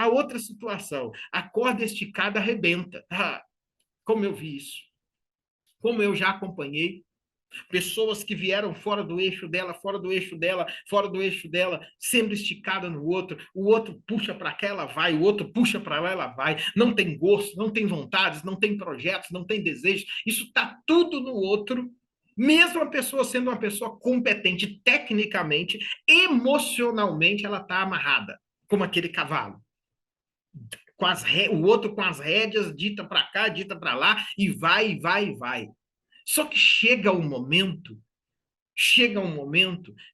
a outra situação, a corda esticada arrebenta. Ah, como eu vi isso, como eu já acompanhei pessoas que vieram fora do eixo dela, fora do eixo dela, fora do eixo dela, sendo esticada no outro, o outro puxa para cá, ela vai, o outro puxa para lá, ela vai, não tem gosto, não tem vontades, não tem projetos, não tem desejos, isso está tudo no outro, mesmo a pessoa sendo uma pessoa competente tecnicamente, emocionalmente ela está amarrada, como aquele cavalo. O outro com as rédeas, dita para cá, dita para lá, e vai, e vai, e vai. Só que chega um momento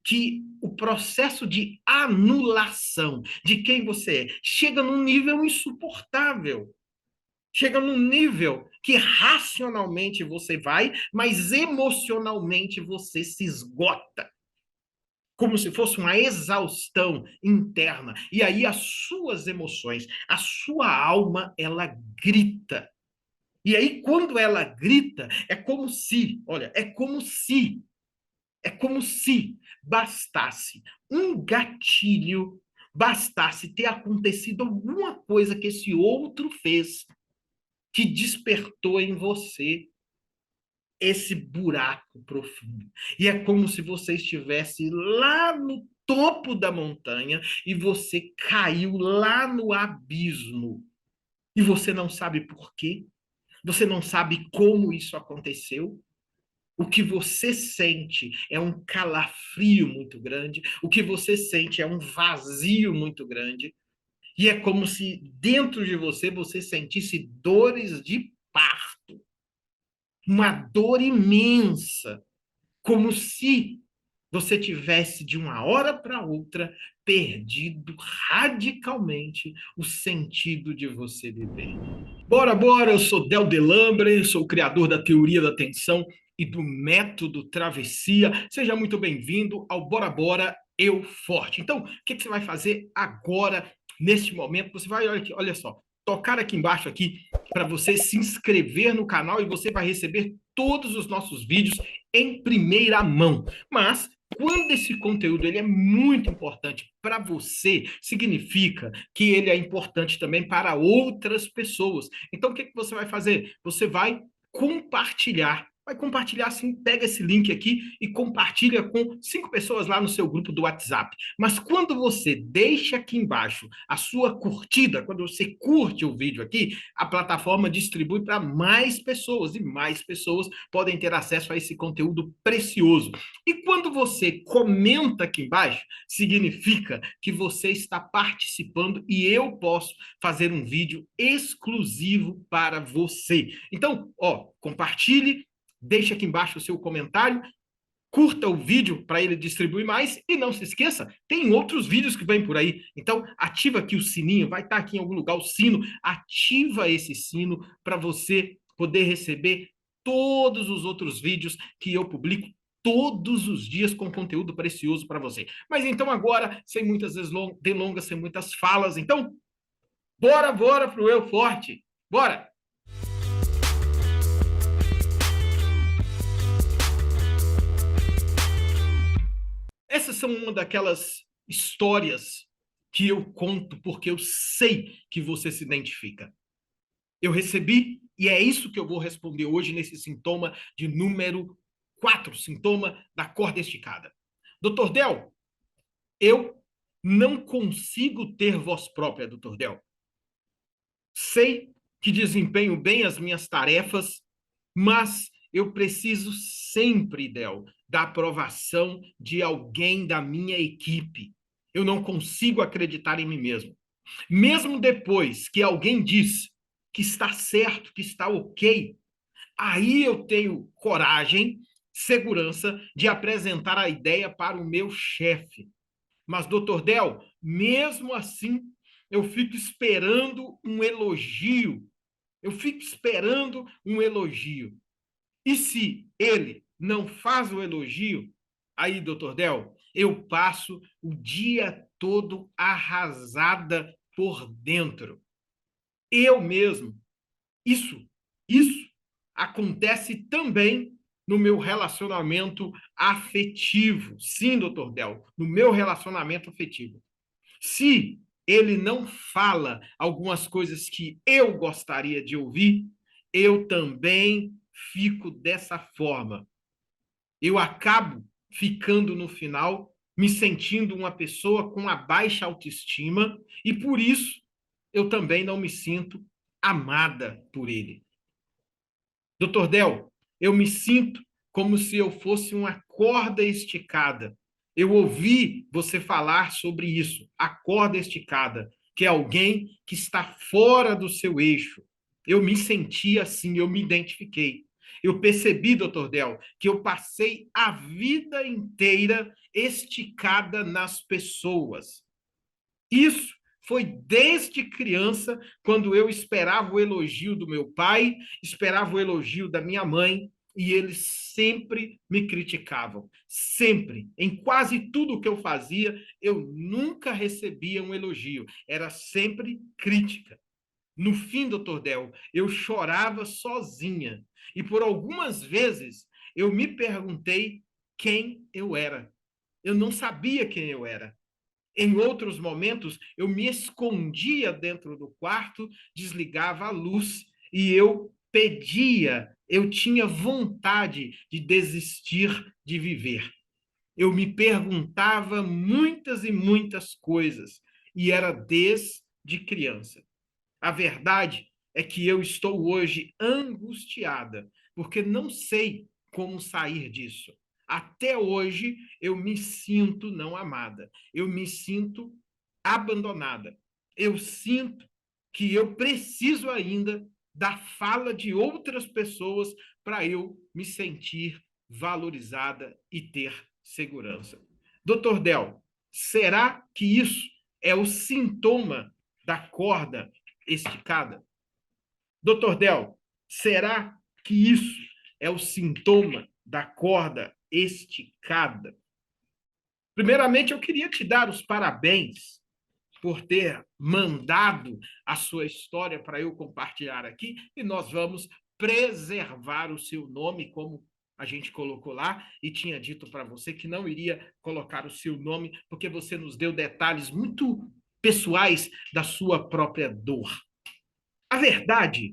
que o processo de anulação de quem você é chega num nível insuportável. Chega num nível que racionalmente você vai, mas emocionalmente você se esgota. Como se fosse uma exaustão interna. E aí as suas emoções, a sua alma, ela grita. E aí, quando ela grita, é como se bastasse um gatilho, bastasse ter acontecido alguma coisa que esse outro fez que despertou em você esse buraco profundo. E é como se você estivesse lá no topo da montanha e você caiu lá no abismo. E você não sabe por quê, você não sabe como isso aconteceu. O que você sente é um calafrio muito grande, o que você sente é um vazio muito grande, e é como se dentro de você você sentisse dores de parto, uma dor imensa, como se você tivesse de uma hora para outra perdido radicalmente o sentido de você viver. Bora, bora! Eu sou Del Delambre, sou o criador da teoria da atenção e do método travessia. Seja muito bem-vindo ao Bora Bora Eu Forte. Então, o que você vai fazer agora, neste momento? Você vai, olha só, tocar aqui embaixo aqui para você se inscrever no canal e você vai receber todos os nossos vídeos em primeira mão. Mas quando esse conteúdo ele é muito importante para você, significa que ele é importante também para outras pessoas. Então, o que você vai fazer? Você vai compartilhar. Vai compartilhar assim, pega esse link aqui e compartilha com 5 pessoas lá no seu grupo do WhatsApp. Mas quando você deixa aqui embaixo a sua curtida, quando você curte o vídeo aqui, a plataforma distribui para mais pessoas e mais pessoas podem ter acesso a esse conteúdo precioso. E quando você comenta aqui embaixo, significa que você está participando e eu posso fazer um vídeo exclusivo para você. Então, compartilhe, deixe aqui embaixo o seu comentário, curta o vídeo para ele distribuir mais e não se esqueça, tem outros vídeos que vêm por aí. Então, ativa aqui o sininho, vai estar aqui em algum lugar o sino, ativa esse sino para você poder receber todos os outros vídeos que eu publico todos os dias com conteúdo precioso para você. Mas então agora, sem muitas delongas, sem muitas falas, então, bora pro Eu Forte. Bora! Essas são uma daquelas histórias que eu conto porque eu sei que você se identifica. Eu recebi, e é isso que eu vou responder hoje nesse sintoma de número 4, sintoma da corda esticada. Doutor Del, eu não consigo ter voz própria, doutor Del. Sei que desempenho bem as minhas tarefas, mas eu preciso sempre, Del, da aprovação de alguém da minha equipe. Eu não consigo acreditar em mim mesmo. Mesmo depois que alguém diz que está certo, que está ok, aí eu tenho coragem, segurança de apresentar a ideia para o meu chefe. Mas, doutor Del, mesmo assim, eu fico esperando um elogio. Eu fico esperando um elogio. E se ele não faz o elogio, aí, doutor Del, eu passo o dia todo arrasada por dentro. Eu mesmo. Isso acontece também no meu relacionamento afetivo. Sim, doutor Del, no meu relacionamento afetivo. Se ele não fala algumas coisas que eu gostaria de ouvir, eu também fico dessa forma. Eu acabo ficando no final me sentindo uma pessoa com uma baixa autoestima e por isso eu também não me sinto amada por ele. Doutor Del, eu me sinto como se eu fosse uma corda esticada. Eu ouvi você falar sobre isso, a corda esticada, que é alguém que está fora do seu eixo. Eu me senti assim, eu me identifiquei. Eu percebi, doutor Del, que eu passei a vida inteira esticada nas pessoas. Isso foi desde criança, quando eu esperava o elogio do meu pai, esperava o elogio da minha mãe, e eles sempre me criticavam. Sempre. Em quase tudo que eu fazia, eu nunca recebia um elogio. Era sempre crítica. No fim, doutor Del, eu chorava sozinha. E por algumas vezes eu me perguntei quem eu era. Eu não sabia quem eu era. Em outros momentos, eu me escondia dentro do quarto, desligava a luz e eu pedia, eu tinha vontade de desistir de viver. Eu me perguntava muitas e muitas coisas e era desde criança. A verdade é que eu estou hoje angustiada, porque não sei como sair disso. Até hoje eu me sinto não amada, eu me sinto abandonada. Eu sinto que eu preciso ainda da fala de outras pessoas para eu me sentir valorizada e ter segurança. Doutor Del, será que isso é o sintoma da corda esticada? Doutor Del, será que isso é o sintoma da corda esticada? Primeiramente, eu queria te dar os parabéns por ter mandado a sua história para eu compartilhar aqui, e nós vamos preservar o seu nome, como a gente colocou lá, e tinha dito para você que não iria colocar o seu nome, porque você nos deu detalhes muito pessoais da sua própria dor. A verdade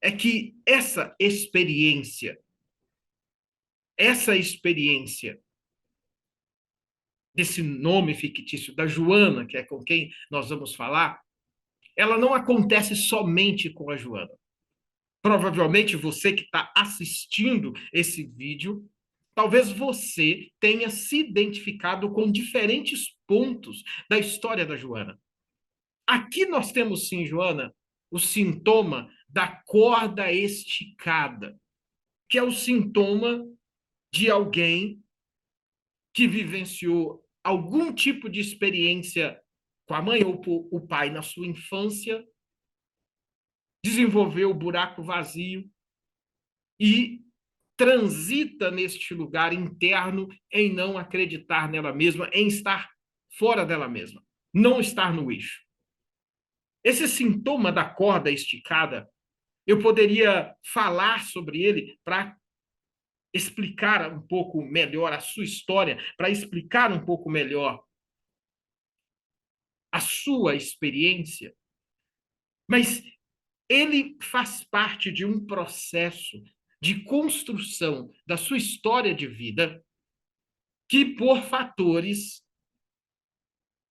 é que essa experiência desse nome fictício da Joana, que é com quem nós vamos falar, ela não acontece somente com a Joana. Provavelmente você que está assistindo esse vídeo, talvez você tenha se identificado com diferentes pontos da história da Joana. Aqui nós temos sim, Joana, o sintoma da corda esticada, que é o sintoma de alguém que vivenciou algum tipo de experiência com a mãe ou o pai na sua infância, desenvolveu o buraco vazio e transita neste lugar interno em não acreditar nela mesma, em estar fora dela mesma, não estar no eixo. Esse sintoma da corda esticada, eu poderia falar sobre ele para explicar um pouco melhor a sua história, para explicar um pouco melhor a sua experiência, mas ele faz parte de um processo de construção da sua história de vida que, por fatores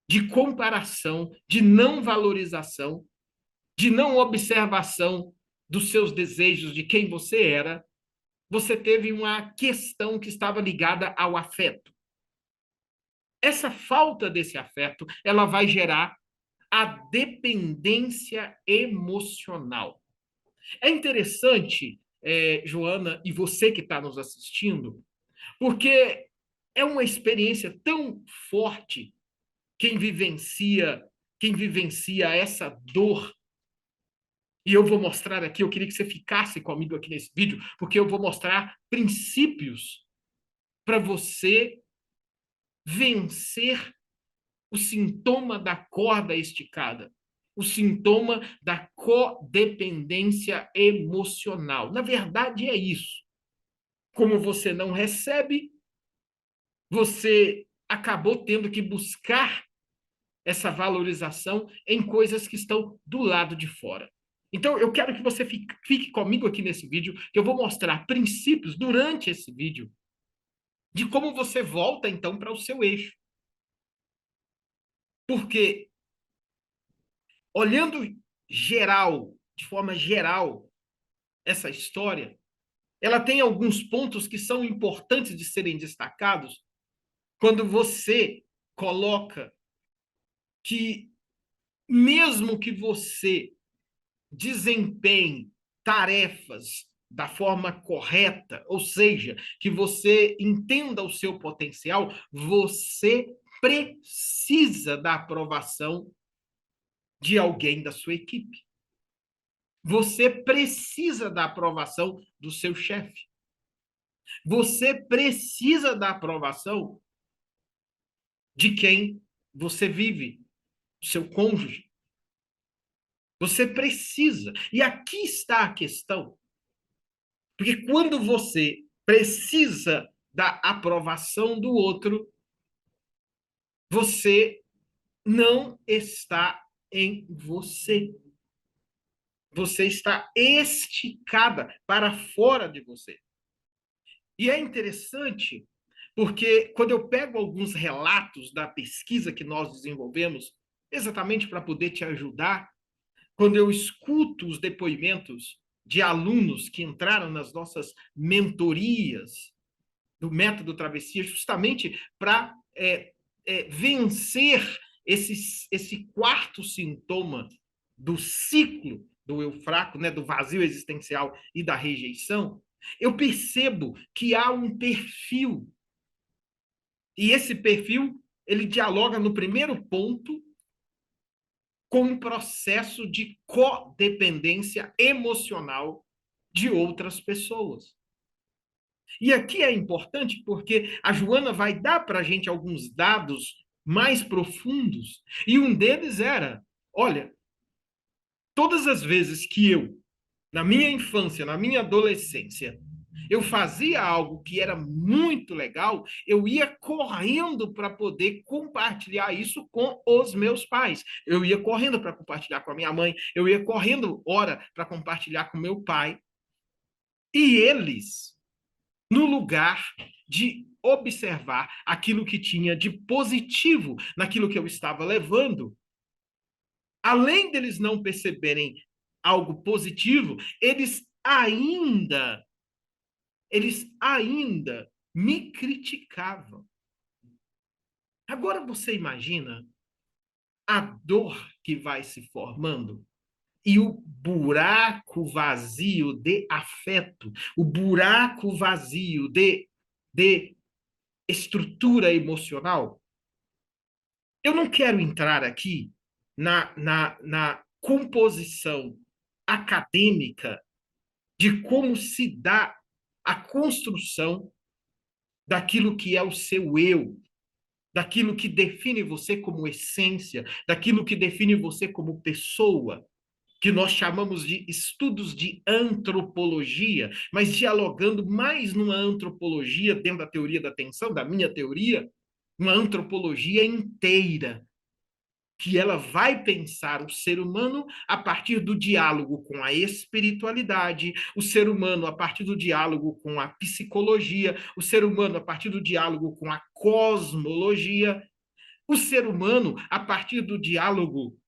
de comparação, de não valorização, de não observação dos seus desejos, de quem você era, você teve uma questão que estava ligada ao afeto. Essa falta desse afeto, ela vai gerar a dependência emocional. É interessante, Joana, e você que está nos assistindo, porque é uma experiência tão forte quem vivencia, quem vivencia essa dor. E eu vou mostrar aqui, eu queria que você ficasse comigo aqui nesse vídeo, porque eu vou mostrar princípios para você vencer o sintoma da corda esticada, o sintoma da codependência emocional. Na verdade, é isso. Como você não recebe, você acabou tendo que buscar essa valorização em coisas que estão do lado de fora. Então, eu quero que você fique comigo aqui nesse vídeo, que eu vou mostrar princípios durante esse vídeo de como você volta, então, para o seu eixo. Porque, olhando geral, de forma geral, essa história, ela tem alguns pontos que são importantes de serem destacados quando você coloca que, mesmo que você desempenhe tarefas da forma correta, ou seja, que você entenda o seu potencial, você precisa da aprovação de alguém da sua equipe. Você precisa da aprovação do seu chefe. Você precisa da aprovação de quem você vive, do seu cônjuge. Você precisa. E aqui está a questão. Porque quando você precisa da aprovação do outro, você não está em você. Você está esticada para fora de você. E é interessante porque quando eu pego alguns relatos da pesquisa que nós desenvolvemos, exatamente para poder te ajudar, quando eu escuto os depoimentos de alunos que entraram nas nossas mentorias do método travessia, justamente para vencer esse quarto sintoma do ciclo do eu fraco, né, do vazio existencial e da rejeição, eu percebo que há um perfil. E esse perfil, ele dialoga no primeiro ponto com um processo de codependência emocional de outras pessoas. E aqui é importante porque a Joana vai dar para a gente alguns dados mais profundos, e um deles era, olha, todas as vezes que eu, na minha infância, na minha adolescência, eu fazia algo que era muito legal, eu ia correndo para poder compartilhar isso com os meus pais. Eu ia correndo para compartilhar com a minha mãe, eu ia correndo, ora, para compartilhar com meu pai. E eles, no lugar de observar aquilo que tinha de positivo naquilo que eu estava levando, além deles não perceberem algo positivo, eles ainda me criticavam. Agora você imagina a dor que vai se formando e o buraco vazio de afeto, o buraco vazio de estrutura emocional. Eu não quero entrar aqui na composição acadêmica de como se dá a construção daquilo que é o seu eu, daquilo que define você como essência, daquilo que define você como pessoa, que nós chamamos de estudos de antropologia, mas dialogando mais numa antropologia dentro da teoria da atenção, da minha teoria, uma antropologia inteira, que ela vai pensar o ser humano a partir do diálogo com a espiritualidade, o ser humano a partir do diálogo com a psicologia, o ser humano a partir do diálogo com a cosmologia, o ser humano a partir do diálogo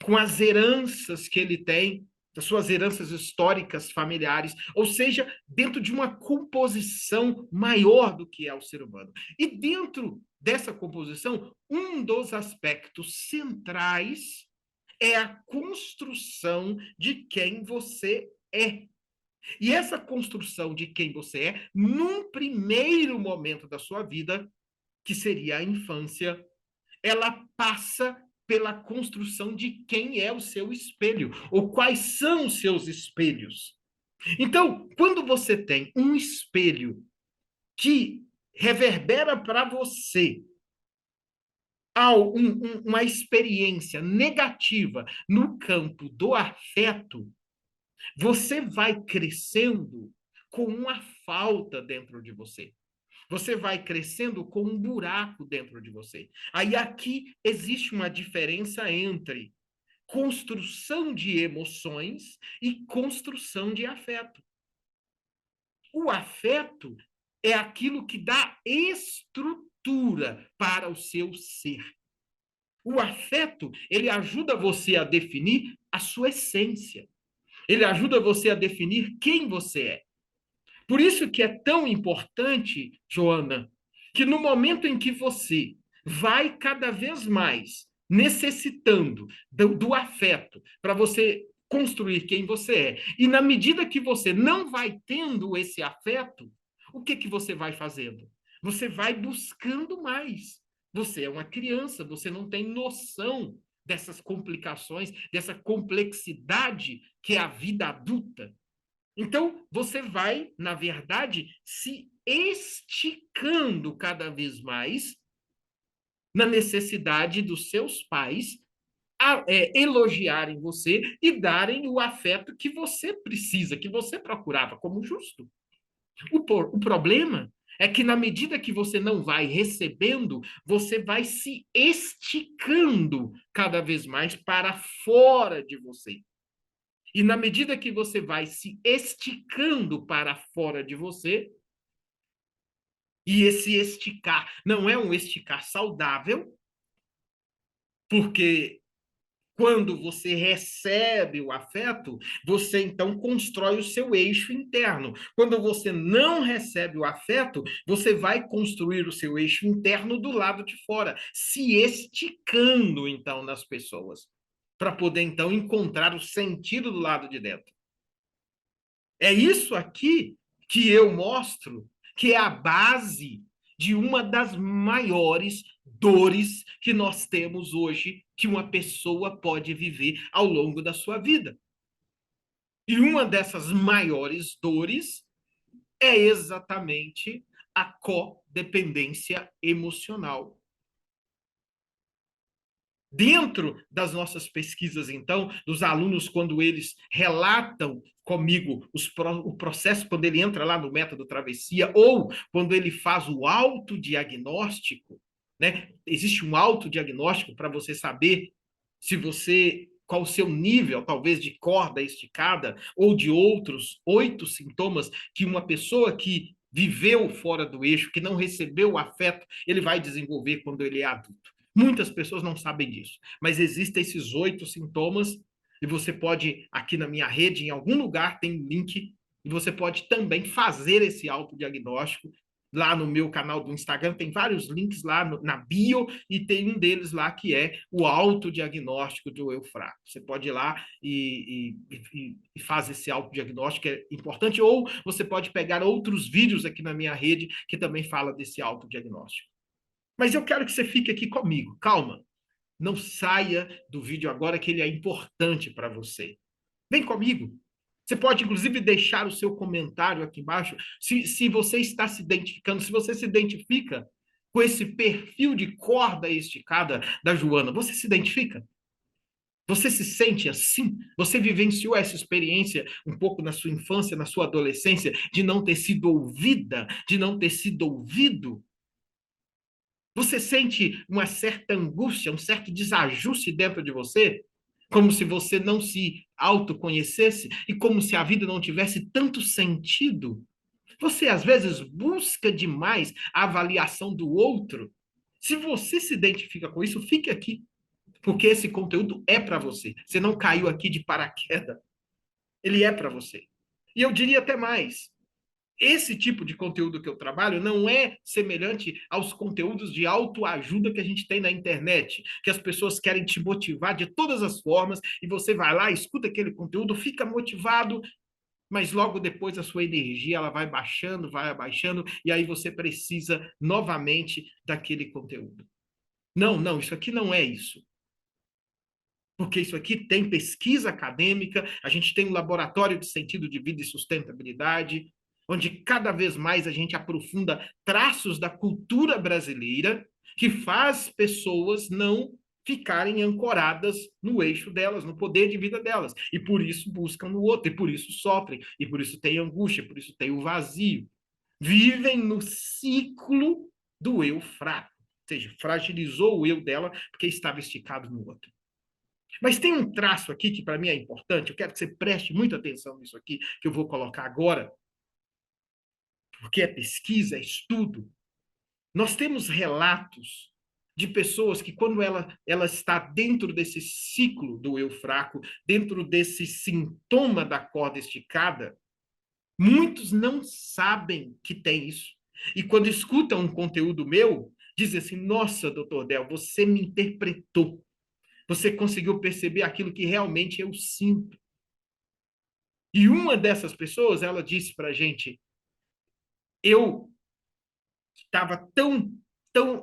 com as heranças que ele tem, as suas heranças históricas, familiares, ou seja, dentro de uma composição maior do que é o ser humano. E dentro dessa composição, um dos aspectos centrais é a construção de quem você é. E essa construção de quem você é, num primeiro momento da sua vida, que seria a infância, ela passa pela construção de quem é o seu espelho, ou quais são os seus espelhos. Então, quando você tem um espelho que reverbera para você uma experiência negativa no campo do afeto, você vai crescendo com uma falta dentro de você. Você vai crescendo com um buraco dentro de você. Aí aqui existe uma diferença entre construção de emoções e construção de afeto. O afeto é aquilo que dá estrutura para o seu ser. O afeto, ele ajuda você a definir a sua essência. Ele ajuda você a definir quem você é. Por isso que é tão importante, Joana, que no momento em que você vai cada vez mais necessitando do afeto para você construir quem você é, e na medida que você não vai tendo esse afeto, o que você vai fazendo? Você vai buscando mais. Você é uma criança, você não tem noção dessas complicações, dessa complexidade que é a vida adulta. Então, você vai, na verdade, se esticando cada vez mais na necessidade dos seus pais elogiarem você e darem o afeto que você precisa, que você procurava como justo. O problema é que, na medida que você não vai recebendo, você vai se esticando cada vez mais para fora de você. E na medida que você vai se esticando para fora de você, e esse esticar não é um esticar saudável, porque quando você recebe o afeto, você então constrói o seu eixo interno. Quando você não recebe o afeto, você vai construir o seu eixo interno do lado de fora, se esticando então nas pessoas, para poder então encontrar o sentido do lado de dentro. É isso aqui que eu mostro que é a base de uma das maiores dores que nós temos hoje, que uma pessoa pode viver ao longo da sua vida. E uma dessas maiores dores é exatamente a codependência emocional. Dentro das nossas pesquisas, então, dos alunos, quando eles relatam comigo o processo, quando ele entra lá no método travessia, ou quando ele faz o autodiagnóstico, né? Existe um autodiagnóstico para você saber se você, qual o seu nível, talvez, de corda esticada, ou de outros 8 sintomas que uma pessoa que viveu fora do eixo, que não recebeu o afeto, ele vai desenvolver quando ele é adulto. Muitas pessoas não sabem disso, mas existem esses 8 sintomas e você pode, aqui na minha rede, em algum lugar tem link, e você pode também fazer esse autodiagnóstico. Lá no meu canal do Instagram tem vários links lá na bio e tem um deles lá que é o autodiagnóstico do eu fraco. Você pode ir lá e faz esse autodiagnóstico, é importante, ou você pode pegar outros vídeos aqui na minha rede que também fala desse autodiagnóstico. Mas eu quero que você fique aqui comigo. Calma. Não saia do vídeo agora, que ele é importante para você. Vem comigo. Você pode, inclusive, deixar o seu comentário aqui embaixo se você está se identificando, se você se identifica com esse perfil de corda esticada da Joana. Você se identifica? Você se sente assim? Você vivenciou essa experiência um pouco na sua infância, na sua adolescência, de não ter sido ouvida, de não ter sido ouvido? Você sente uma certa angústia, um certo desajuste dentro de você? Como se você não se autoconhecesse e como se a vida não tivesse tanto sentido? Você, às vezes, busca demais a avaliação do outro? Se você se identifica com isso, fique aqui, porque esse conteúdo é para você. Você não caiu aqui de paraquedas. Ele é para você. E eu diria até mais. Esse tipo de conteúdo que eu trabalho não é semelhante aos conteúdos de autoajuda que a gente tem na internet, que as pessoas querem te motivar de todas as formas, e você vai lá, escuta aquele conteúdo, fica motivado, mas logo depois a sua energia ela vai baixando, vai abaixando, e aí você precisa novamente daquele conteúdo. Não, não, isso aqui não é isso. Porque isso aqui tem pesquisa acadêmica, a gente tem um laboratório de sentido de vida e sustentabilidade, onde cada vez mais a gente aprofunda traços da cultura brasileira que faz pessoas não ficarem ancoradas no eixo delas, no poder de vida delas. E por isso buscam no outro, e por isso sofrem, e por isso tem angústia, por isso tem o vazio. Vivem no ciclo do eu fraco. Ou seja, fragilizou o eu dela porque estava esticado no outro. Mas tem um traço aqui que para mim é importante, eu quero que você preste muita atenção nisso aqui, que eu vou colocar agora, porque é pesquisa, é estudo. Nós temos relatos de pessoas que, quando ela está dentro desse ciclo do eu fraco, dentro desse sintoma da corda esticada, muitos não sabem que tem isso. E quando escutam um conteúdo meu, dizem assim: nossa, doutor Del, você me interpretou. Você conseguiu perceber aquilo que realmente eu sinto. E uma dessas pessoas, ela disse para a gente: eu estava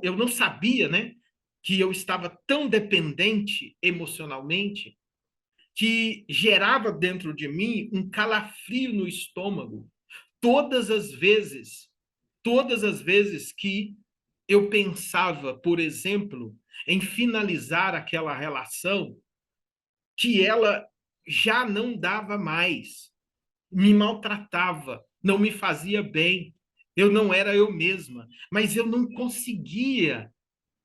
eu não sabia, né, que eu estava tão dependente emocionalmente que gerava dentro de mim um calafrio no estômago todas as vezes, todas as vezes que eu pensava, por exemplo, em finalizar aquela relação que ela já não dava mais, me maltratava, não me fazia bem, eu não era eu mesma, mas eu não conseguia.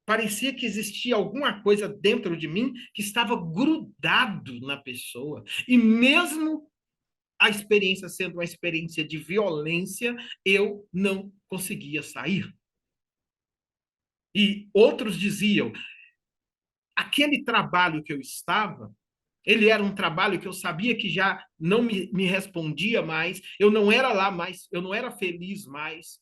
Parecia que existia alguma coisa dentro de mim que estava grudado na pessoa. E mesmo a experiência sendo uma experiência de violência, eu não conseguia sair. E outros diziam, aquele trabalho que eu estava, ele era um trabalho que eu sabia que já não me respondia mais, eu não era lá mais, eu não era feliz mais.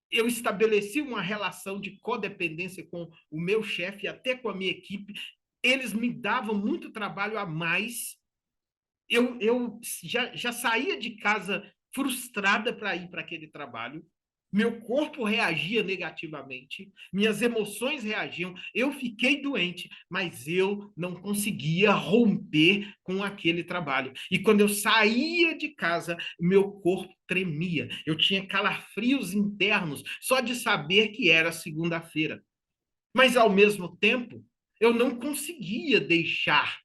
Eu estabeleci uma relação de codependência com o meu chefe e até com a minha equipe. Eles me davam muito trabalho a mais. Eu já saía de casa frustrada para ir para aquele trabalho. Meu corpo reagia negativamente, minhas emoções reagiam, eu fiquei doente, mas eu não conseguia romper com aquele trabalho. E quando eu saía de casa, meu corpo tremia, eu tinha calafrios internos só de saber que era segunda-feira. Mas, ao mesmo tempo, eu não conseguia deixar.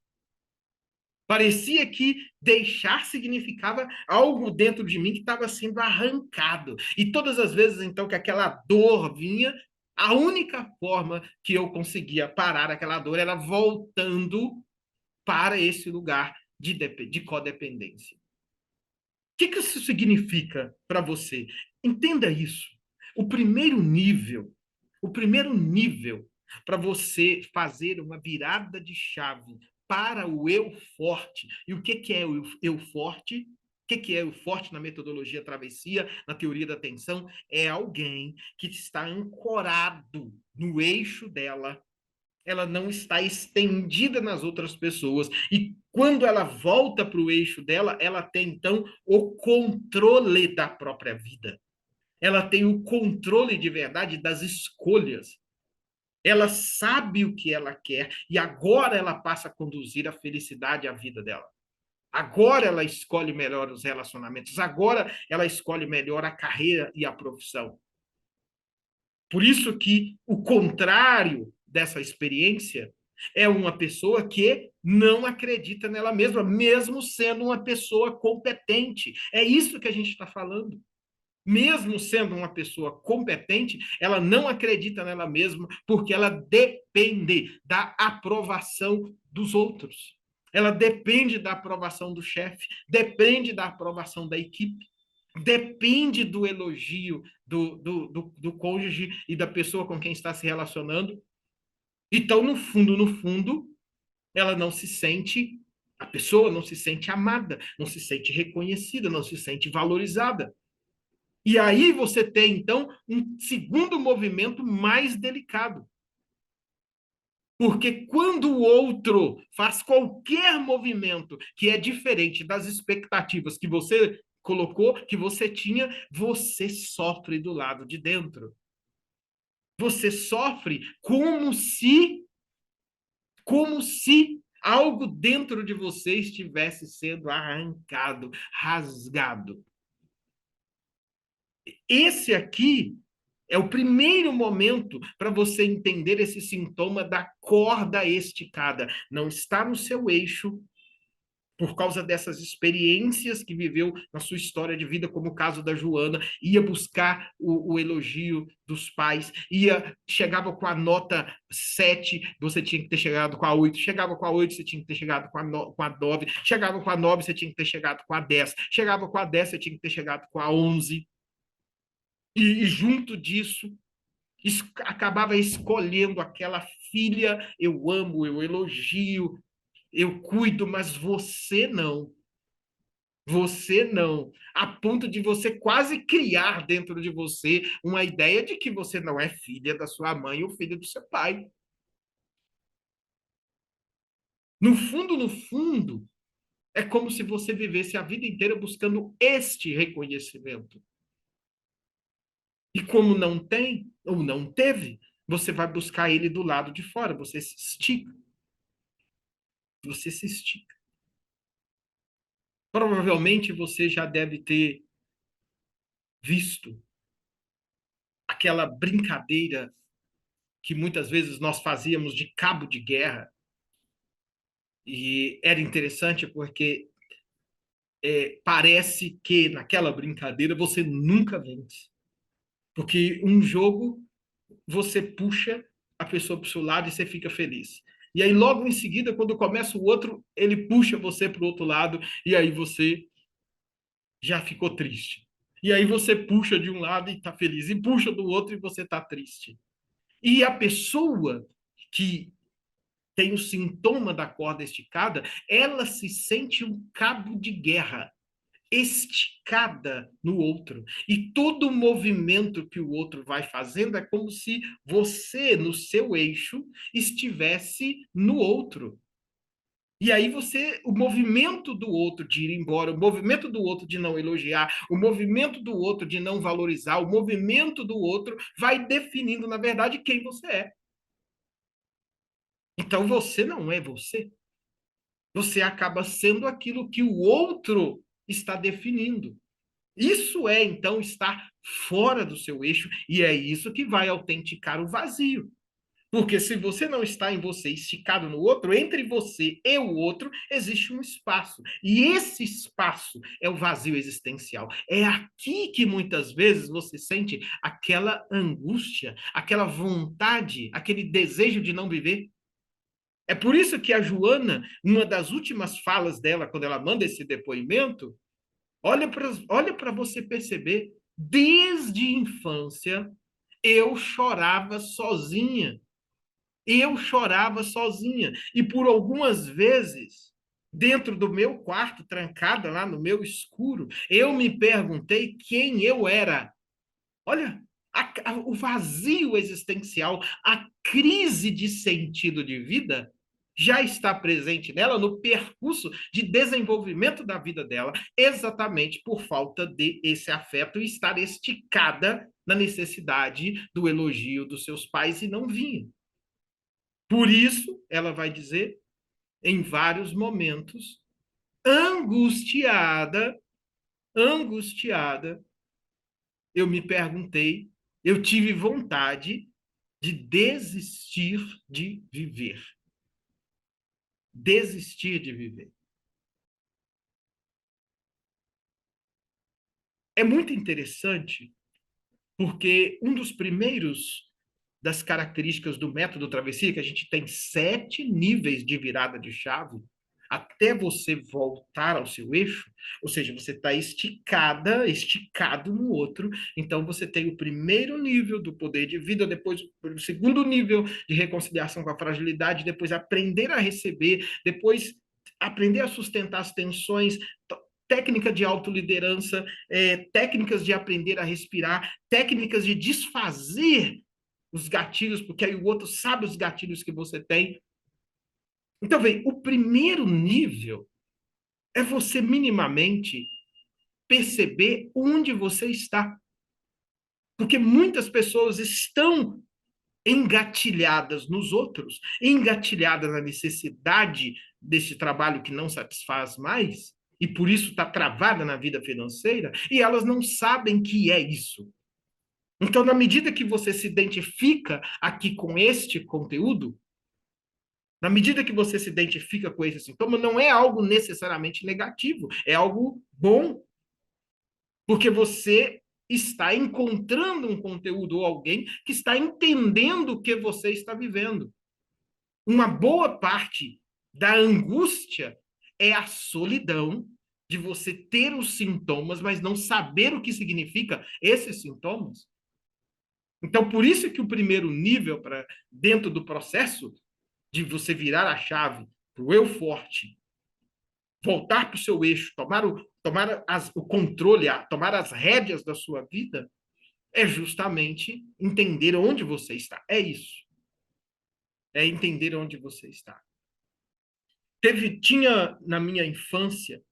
Parecia que deixar significava algo dentro de mim que estava sendo arrancado. E todas as vezes, então, que aquela dor vinha, a única forma que eu conseguia parar aquela dor era voltando para esse lugar de codependência. Que isso significa para você? Entenda isso. O primeiro nível, o primeiro nível para você fazer uma virada de chave para o eu forte. E o que é o eu forte? O que é o forte na metodologia travessia, na teoria da atenção? É alguém que está ancorado no eixo dela, ela não está estendida nas outras pessoas. E quando ela volta para o eixo dela, ela tem, então, o controle da própria vida. Ela tem o controle de verdade das escolhas. Ela sabe o que ela quer e agora ela passa a conduzir a felicidade à vida dela. Agora ela escolhe melhor os relacionamentos, agora ela escolhe melhor a carreira e a profissão. Por isso que o contrário dessa experiência é uma pessoa que não acredita nela mesma, mesmo sendo uma pessoa competente. É isso que a gente está falando. Mesmo sendo uma pessoa competente, ela não acredita nela mesma porque ela depende da aprovação dos outros. Ela depende da aprovação do chefe, depende da aprovação da equipe, depende do elogio do cônjuge e da pessoa com quem está se relacionando. Então, no fundo, ela não se sente, a pessoa não se sente amada, não se sente reconhecida, não se sente valorizada. E aí você tem, então, um segundo movimento mais delicado. Porque quando o outro faz qualquer movimento que é diferente das expectativas que você colocou, que você tinha, você sofre do lado de dentro. Você sofre como se algo dentro de você estivesse sendo arrancado, rasgado. Esse aqui é o primeiro momento para você entender esse sintoma da corda esticada. Não está no seu eixo, por causa dessas experiências que viveu na sua história de vida, como o caso da Joana, ia buscar o elogio dos pais, chegava com a nota 7, você tinha que ter chegado com a 8, chegava com a 8, você tinha que ter chegado com a 9, chegava com a 9, você tinha que ter chegado com a 10, chegava com a 10, você tinha que ter chegado com a 11, e junto disso, acabava escolhendo aquela filha, eu amo, eu elogio, eu cuido, mas você não. Você não. A ponto de você quase criar dentro de você uma ideia de que você não é filha da sua mãe ou filha do seu pai. No fundo, é como se você vivesse a vida inteira buscando este reconhecimento. E como não tem, ou não teve, você vai buscar ele do lado de fora, você se estica. Você se estica. Provavelmente você já deve ter visto aquela brincadeira que muitas vezes nós fazíamos de cabo de guerra. E era interessante porque parece que naquela brincadeira você nunca vence. Porque um jogo você puxa a pessoa para o seu lado e você fica feliz. E aí, logo em seguida, quando começa o outro, ele puxa você para o outro lado e aí você já ficou triste. E aí você puxa de um lado e está feliz, e puxa do outro e você está triste. E a pessoa que tem o sintoma da corda esticada, ela se sente um cabo de guerra esticada no outro. E todo o movimento que o outro vai fazendo é como se você, no seu eixo, estivesse no outro. E aí o movimento do outro de ir embora, o movimento do outro de não elogiar, o movimento do outro de não valorizar, o movimento do outro vai definindo, na verdade, quem você é. Então você não é você. Você acaba sendo aquilo que o outro está definindo. Isso é, então, estar fora do seu eixo, e é isso que vai autenticar o vazio. Porque se você não está em você, esticado no outro, entre você e o outro, existe um espaço. E esse espaço é o vazio existencial. É aqui que muitas vezes você sente aquela angústia, aquela vontade, aquele desejo de não viver. É por isso que a Joana, numa das últimas falas dela, quando ela manda esse depoimento, olha para você perceber, desde a infância, eu chorava sozinha. Eu chorava sozinha. E por algumas vezes, dentro do meu quarto, trancada lá no meu escuro, eu me perguntei quem eu era. Olha, o vazio existencial, a crise de sentido de vida já está presente nela no percurso de desenvolvimento da vida dela, exatamente por falta de esse afeto e estar esticada na necessidade do elogio dos seus pais e não vinha. Por isso, ela vai dizer, em vários momentos, angustiada, angustiada, eu me perguntei, eu tive vontade de desistir de viver. Desistir de viver. É muito interessante, porque um dos primeiros das características do método travessia, que a gente tem 7 níveis de virada de chave, até você voltar ao seu eixo, ou seja, você está esticado no outro, então você tem o primeiro nível do poder de vida, depois o segundo nível de reconciliação com a fragilidade, depois aprender a receber, depois aprender a sustentar as tensões, técnica de autoliderança, técnicas de aprender a respirar, técnicas de desfazer os gatilhos, porque aí o outro sabe os gatilhos que você tem. Então, vem, o primeiro nível é você minimamente perceber onde você está. Porque muitas pessoas estão engatilhadas nos outros, engatilhadas na necessidade desse trabalho que não satisfaz mais, e por isso está travada na vida financeira, e elas não sabem que é isso. Então, na medida que você se identifica aqui com este conteúdo, Na medida que você se identifica com esse sintoma, não é algo necessariamente negativo, é algo bom, porque você está encontrando um conteúdo ou alguém que está entendendo o que você está vivendo. Uma boa parte da angústia é a solidão de você ter os sintomas, mas não saber o que significa esses sintomas. Então, por isso que o primeiro nível para dentro do processo de você virar a chave para o eu forte, voltar para o seu eixo, o controle, tomar as rédeas da sua vida, é justamente entender onde você está. É isso. É entender onde você está. Tinha na minha infância,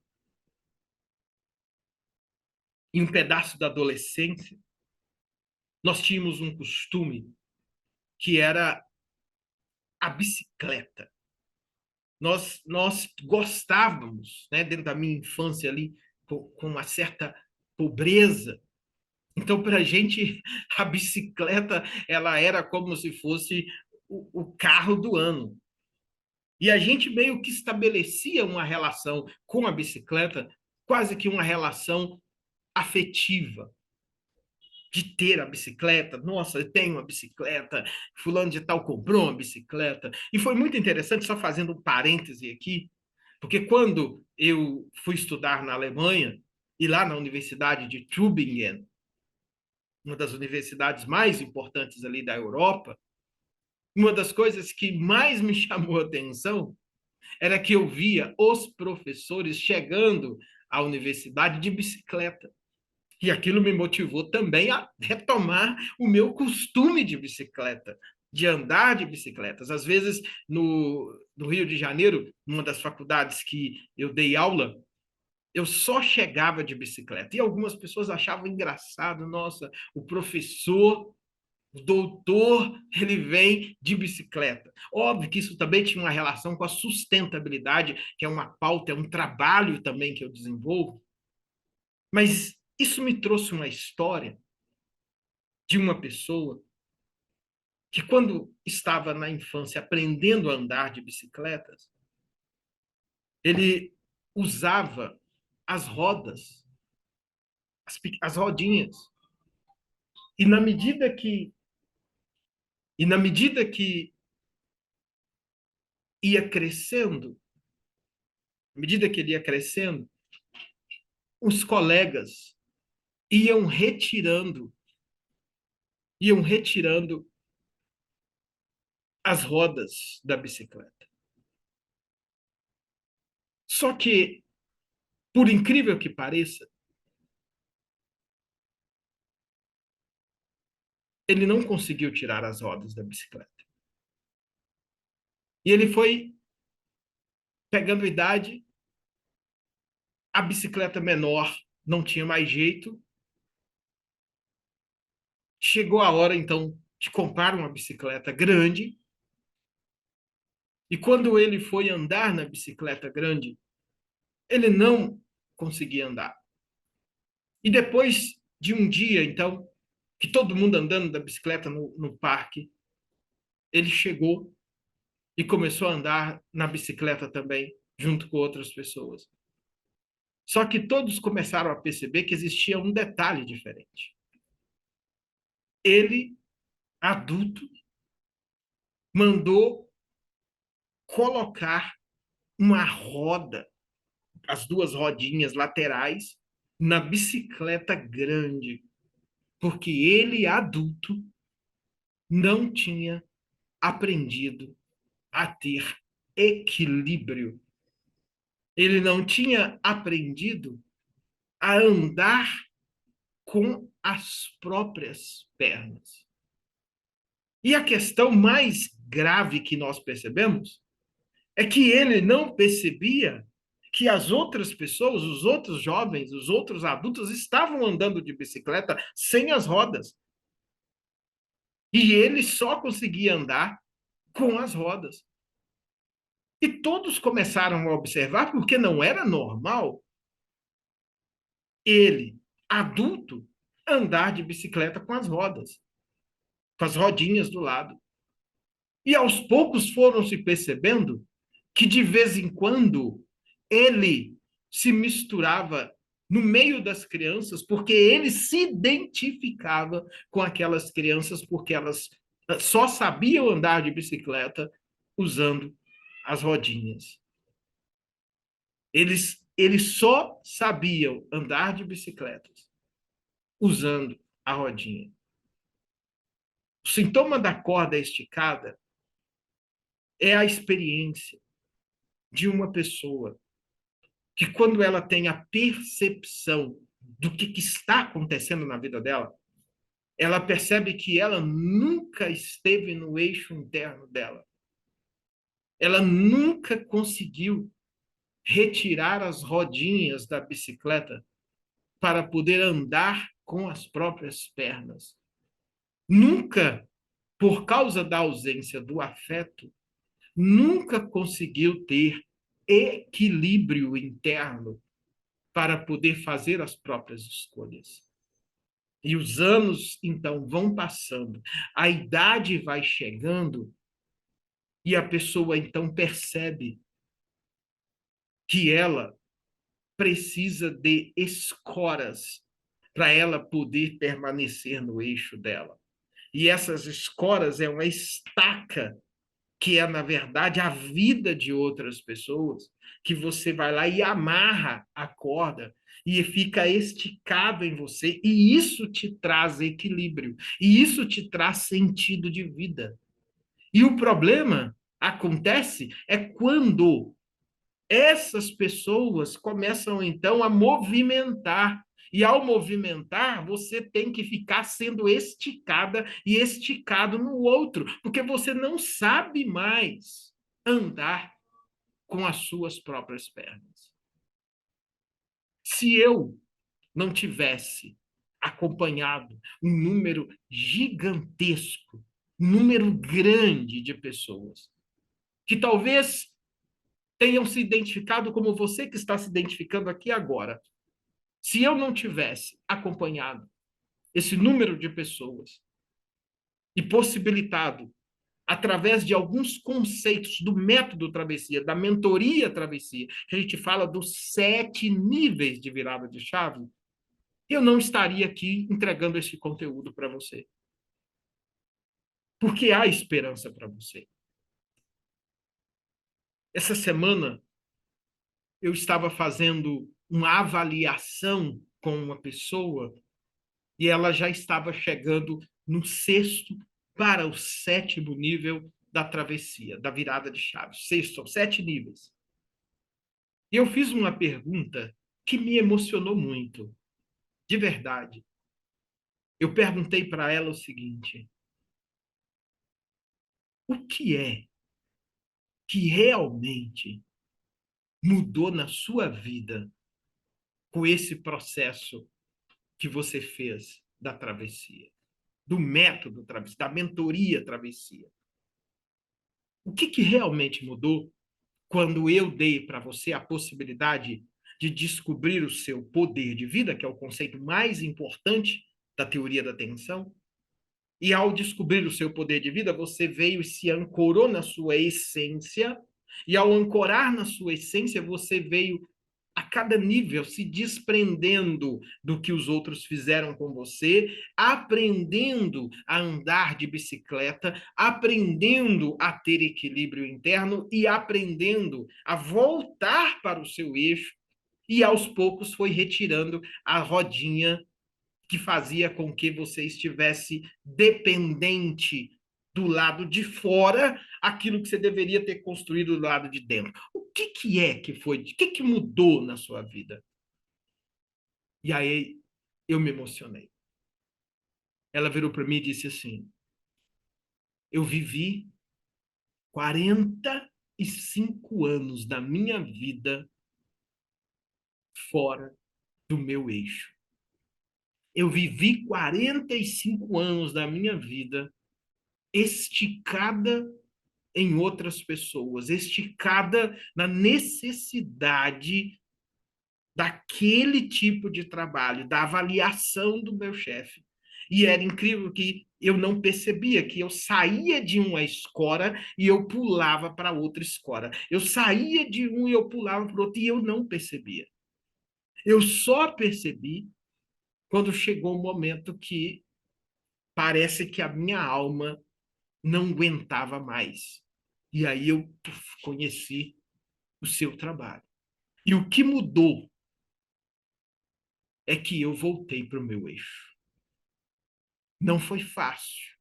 em um pedaço da adolescência, nós tínhamos um costume que era a bicicleta. Nós gostávamos, né, dentro da minha infância ali, com uma certa pobreza. Então, para a gente, a bicicleta ela era como se fosse o carro do ano. E a gente meio que estabelecia uma relação com a bicicleta, quase que uma relação afetiva, de ter a bicicleta. Nossa, eu tenho uma bicicleta, fulano de tal comprou uma bicicleta. E foi muito interessante, só fazendo um parêntese aqui, porque quando eu fui estudar na Alemanha, e lá na Universidade de Tübingen, uma das universidades mais importantes ali da Europa, uma das coisas que mais me chamou a atenção era que eu via os professores chegando à universidade de bicicleta. E aquilo me motivou também a retomar o meu costume de bicicleta, de andar de bicicletas. Às vezes, no Rio de Janeiro, numa das faculdades que eu dei aula, eu só chegava de bicicleta. E algumas pessoas achavam engraçado, nossa, o professor, o doutor, ele vem de bicicleta. Óbvio que isso também tinha uma relação com a sustentabilidade, que é uma pauta, é um trabalho também que eu desenvolvo. Mas isso me trouxe uma história de uma pessoa que, quando estava na infância aprendendo a andar de bicicletas, ele usava as rodas, as rodinhas. E na medida que e na medida que ia crescendo, à medida que ele ia crescendo, os colegas iam retirando as rodas da bicicleta. Só que, por incrível que pareça, ele não conseguiu tirar as rodas da bicicleta. E ele foi pegando idade, a bicicleta menor não tinha mais jeito. Chegou a hora, então, de comprar uma bicicleta grande. E quando ele foi andar na bicicleta grande, ele não conseguia andar. E depois de um dia, então, que todo mundo andando da bicicleta no parque, ele chegou e começou a andar na bicicleta também, junto com outras pessoas. Só que todos começaram a perceber que existia um detalhe diferente. Ele, adulto, mandou colocar uma roda, as duas rodinhas laterais, na bicicleta grande, porque ele, adulto, não tinha aprendido a ter equilíbrio. Ele não tinha aprendido a andar com as próprias pernas. E a questão mais grave que nós percebemos é que ele não percebia que as outras pessoas, os outros jovens, os outros adultos estavam andando de bicicleta sem as rodas. E ele só conseguia andar com as rodas. E todos começaram a observar, porque não era normal ele, adulto, andar de bicicleta com as rodas, com as rodinhas do lado. E aos poucos foram se percebendo que de vez em quando ele se misturava no meio das crianças, porque ele se identificava com aquelas crianças, porque elas só sabiam andar de bicicleta usando as rodinhas. Eles só sabiam andar de bicicletas usando a rodinha. O sintoma da corda esticada é a experiência de uma pessoa que, quando ela tem a percepção do que está acontecendo na vida dela, ela percebe que ela nunca esteve no eixo interno dela. Ela nunca conseguiu retirar as rodinhas da bicicleta para poder andar com as próprias pernas. Nunca, por causa da ausência do afeto, nunca conseguiu ter equilíbrio interno para poder fazer as próprias escolhas. E os anos, então, vão passando, a idade vai chegando, e a pessoa, então, percebe que ela precisa de escoras para ela poder permanecer no eixo dela. E essas escoras é uma estaca que é, na verdade, a vida de outras pessoas, que você vai lá e amarra a corda e fica esticado em você, e isso te traz equilíbrio, e isso te traz sentido de vida. E o problema acontece é quando essas pessoas começam, então, a movimentar. E ao movimentar, você tem que ficar sendo esticada e esticado no outro, porque você não sabe mais andar com as suas próprias pernas. Se eu não tivesse acompanhado um número gigantesco, um número grande de pessoas, que talvez tenham se identificado como você que está se identificando aqui agora. Se eu não tivesse acompanhado esse número de pessoas e possibilitado, através de alguns conceitos do método travessia, da mentoria travessia, que a gente fala dos 7 níveis de virada de chave, eu não estaria aqui entregando esse conteúdo para você. Porque há esperança para você. Essa semana, eu estava fazendo uma avaliação com uma pessoa e ela já estava chegando no 6º para o 7º nível da travessia, da virada de chave. 6, são 7 níveis. E eu fiz uma pergunta que me emocionou muito, de verdade. Eu perguntei para ela o seguinte: o que é que realmente mudou na sua vida com esse processo que você fez da travessia, do método travessia, da mentoria travessia? O que realmente mudou quando eu dei para você a possibilidade de descobrir o seu poder de vida, que é o conceito mais importante da teoria da atenção? E ao descobrir o seu poder de vida, você veio e se ancorou na sua essência, e ao ancorar na sua essência, você veio a cada nível se desprendendo do que os outros fizeram com você, aprendendo a andar de bicicleta, aprendendo a ter equilíbrio interno e aprendendo a voltar para o seu eixo, e aos poucos foi retirando a rodinha que fazia com que você estivesse dependente do lado de fora, aquilo que você deveria ter construído do lado de dentro. O que é que foi? O que mudou na sua vida? E aí eu me emocionei. Ela virou para mim e disse assim: eu vivi 45 anos da minha vida fora do meu eixo. Eu vivi 45 anos da minha vida esticada em outras pessoas, esticada na necessidade daquele tipo de trabalho, da avaliação do meu chefe. E era incrível que eu não percebia que eu saía de uma escora e eu pulava para outra escora. Eu saía de um e eu pulava para outro e eu não percebia. Eu só percebi quando chegou o momento que parece que a minha alma não aguentava mais. E aí eu conheci o seu trabalho. E o que mudou é que eu voltei para o meu eixo. Não foi fácil,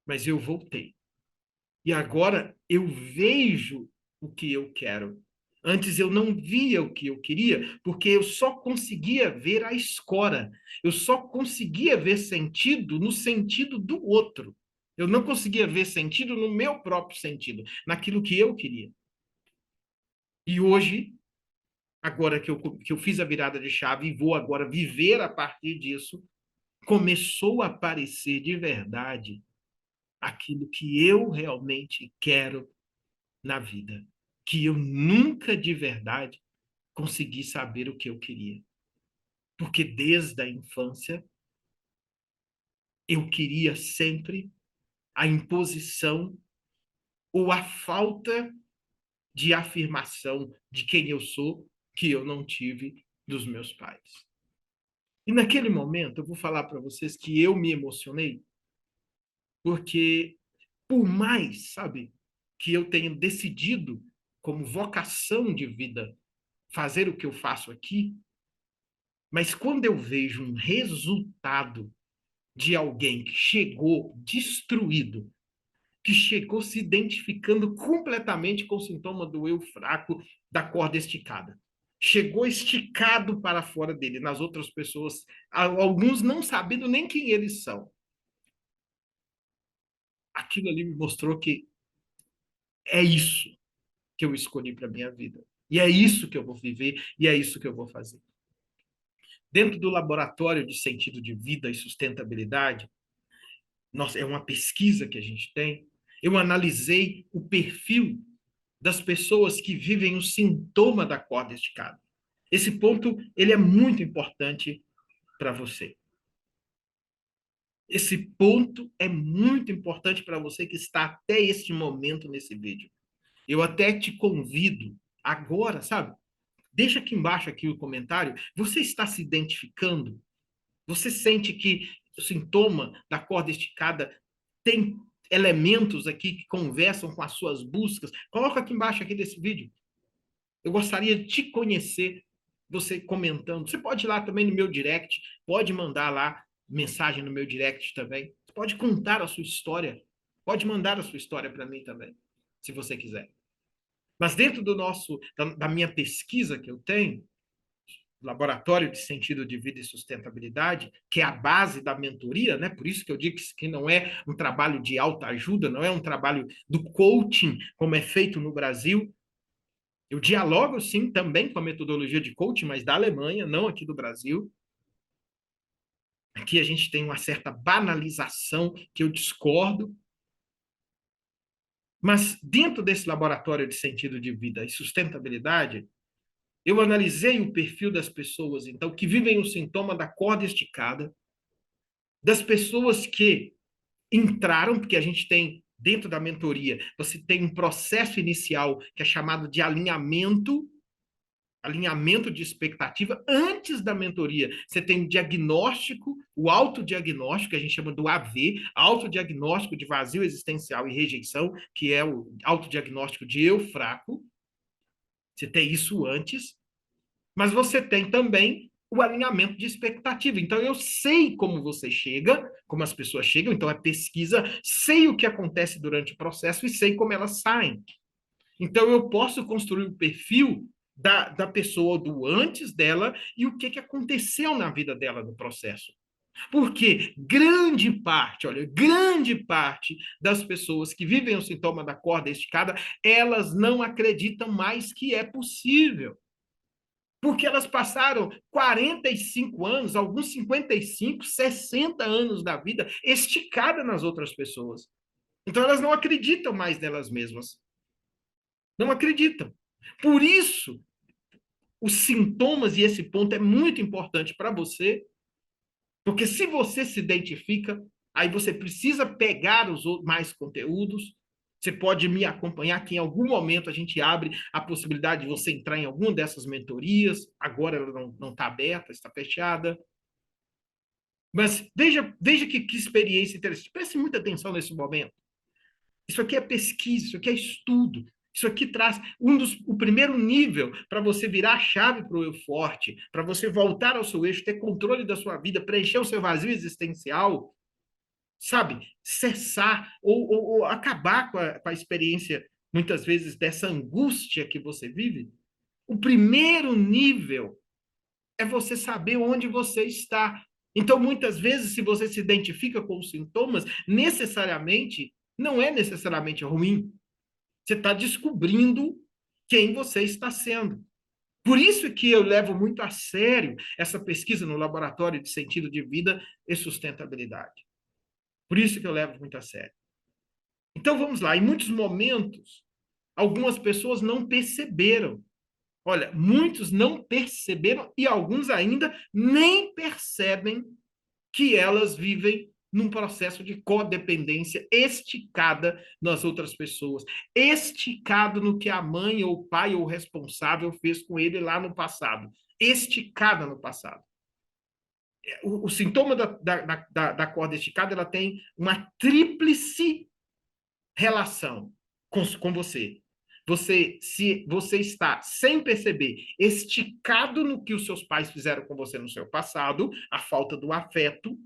mas eu voltei. E agora eu vejo o que eu quero. Antes eu não via o que eu queria, porque eu só conseguia ver a escora. Eu só conseguia ver sentido no sentido do outro. Eu não conseguia ver sentido no meu próprio sentido, naquilo que eu queria. E hoje, agora que eu fiz a virada de chave e vou agora viver a partir disso, começou a aparecer de verdade aquilo que eu realmente quero na vida, que eu nunca de verdade consegui saber o que eu queria. Porque desde a infância eu queria sempre a imposição ou a falta de afirmação de quem eu sou que eu não tive dos meus pais. E naquele momento eu vou falar para vocês que eu me emocionei, porque por mais, sabe, que eu tenha decidido como vocação de vida fazer o que eu faço aqui, mas quando eu vejo um resultado de alguém que chegou destruído, que chegou se identificando completamente com o sintoma do eu fraco da corda esticada, chegou esticado para fora dele, nas outras pessoas, alguns não sabendo nem quem eles são. Aquilo ali me mostrou que é isso que eu escolhi para minha vida. E é isso que eu vou viver e é isso que eu vou fazer. Dentro do laboratório de sentido de vida e sustentabilidade, nossa, é uma pesquisa que a gente tem. Eu analisei o perfil das pessoas que vivem o sintoma da corda esticada. Esse ponto, ele é muito importante para você. Esse ponto é muito importante para você que está até este momento nesse vídeo. Eu até te convido agora, sabe? Deixa aqui embaixo aqui o comentário. Você está se identificando? Você sente que o sintoma da corda esticada tem elementos aqui que conversam com as suas buscas? Coloca aqui embaixo aqui desse vídeo. Eu gostaria de te conhecer, você comentando. Você pode ir lá também no meu direct, pode mandar lá mensagem no meu direct também. Você pode contar a sua história, pode mandar a sua história para mim também, se você quiser. Mas dentro da minha pesquisa que eu tenho, Laboratório de Sentido de Vida e Sustentabilidade, que é a base da mentoria, né? Por isso que eu digo que não é um trabalho de autoajuda, não é um trabalho do coaching, como é feito no Brasil. Eu dialogo, sim, também com a metodologia de coaching, mas da Alemanha, não aqui do Brasil. Aqui a gente tem uma certa banalização que eu discordo. Mas dentro desse laboratório de sentido de vida e sustentabilidade, eu analisei o perfil das pessoas, então, que vivem o sintoma da corda esticada, das pessoas que entraram, porque a gente tem, dentro da mentoria, você tem um processo inicial que é chamado de alinhamento de expectativa. Antes da mentoria, você tem o diagnóstico, o autodiagnóstico, que a gente chama do AV, autodiagnóstico de vazio existencial e rejeição, que é o autodiagnóstico de eu fraco. Você tem isso antes, mas você tem também o alinhamento de expectativa. Então, eu sei como você chega, como as pessoas chegam, então é pesquisa, sei o que acontece durante o processo e sei como elas saem. Então, eu posso construir o perfil da pessoa do antes dela e o que aconteceu na vida dela no processo. Porque grande parte, olha, grande parte das pessoas que vivem o sintoma da corda esticada, elas não acreditam mais que é possível. Porque elas passaram 45 anos, alguns 55, 60 anos da vida esticada nas outras pessoas. Então elas não acreditam mais nelas mesmas. Não acreditam. Por isso, os sintomas, e esse ponto é muito importante para você, Porque se você se identifica, aí você precisa pegar os mais conteúdos. Você pode me acompanhar, que em algum momento a gente abre a possibilidade de você entrar em alguma dessas mentorias. Agora ela não está aberta, está fechada. Mas veja que experiência interessante. Preste muita atenção nesse momento. Isso aqui é pesquisa, isso aqui é estudo. Isso aqui traz o primeiro nível para você virar a chave para o eu forte, para você voltar ao seu eixo, ter controle da sua vida, preencher o seu vazio existencial, sabe? Cessar ou acabar com a experiência, muitas vezes, dessa angústia que você vive. O primeiro nível é você saber onde você está. Então, muitas vezes, se você se identifica com os sintomas, não é necessariamente ruim. Você está descobrindo quem você está sendo. Por isso que eu levo muito a sério essa pesquisa no laboratório de sentido de vida e sustentabilidade. Por isso que eu levo muito a sério. Então, vamos lá. Em muitos momentos, algumas pessoas não perceberam. Olha, muitos não perceberam e alguns ainda nem percebem que elas vivem num processo de codependência esticada nas outras pessoas, esticado no que a mãe ou o pai ou o responsável fez com ele lá no passado, esticada no passado. O sintoma da corda esticada, ela tem uma tríplice relação com você. Se você está, sem perceber, esticado no que os seus pais fizeram com você no seu passado, a falta do afeto,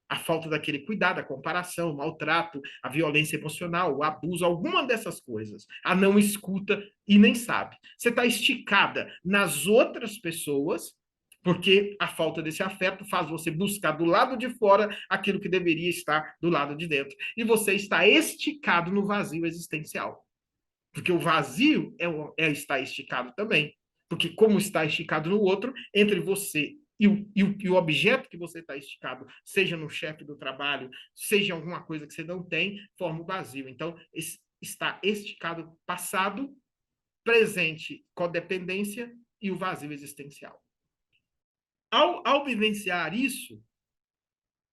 a falta daquele cuidado, a comparação, o maltrato, a violência emocional, o abuso, alguma dessas coisas, a não escuta e nem sabe. Você está esticada nas outras pessoas, porque a falta desse afeto faz você buscar do lado de fora aquilo que deveria estar do lado de dentro. E você está esticado no vazio existencial. Porque o vazio está esticado também. Porque como está esticado no outro, entre você e o objeto que você está esticado, seja no chefe do trabalho, seja alguma coisa que você não tem, forma o vazio. Então, está esticado passado, presente, codependência e o vazio existencial. Ao vivenciar isso,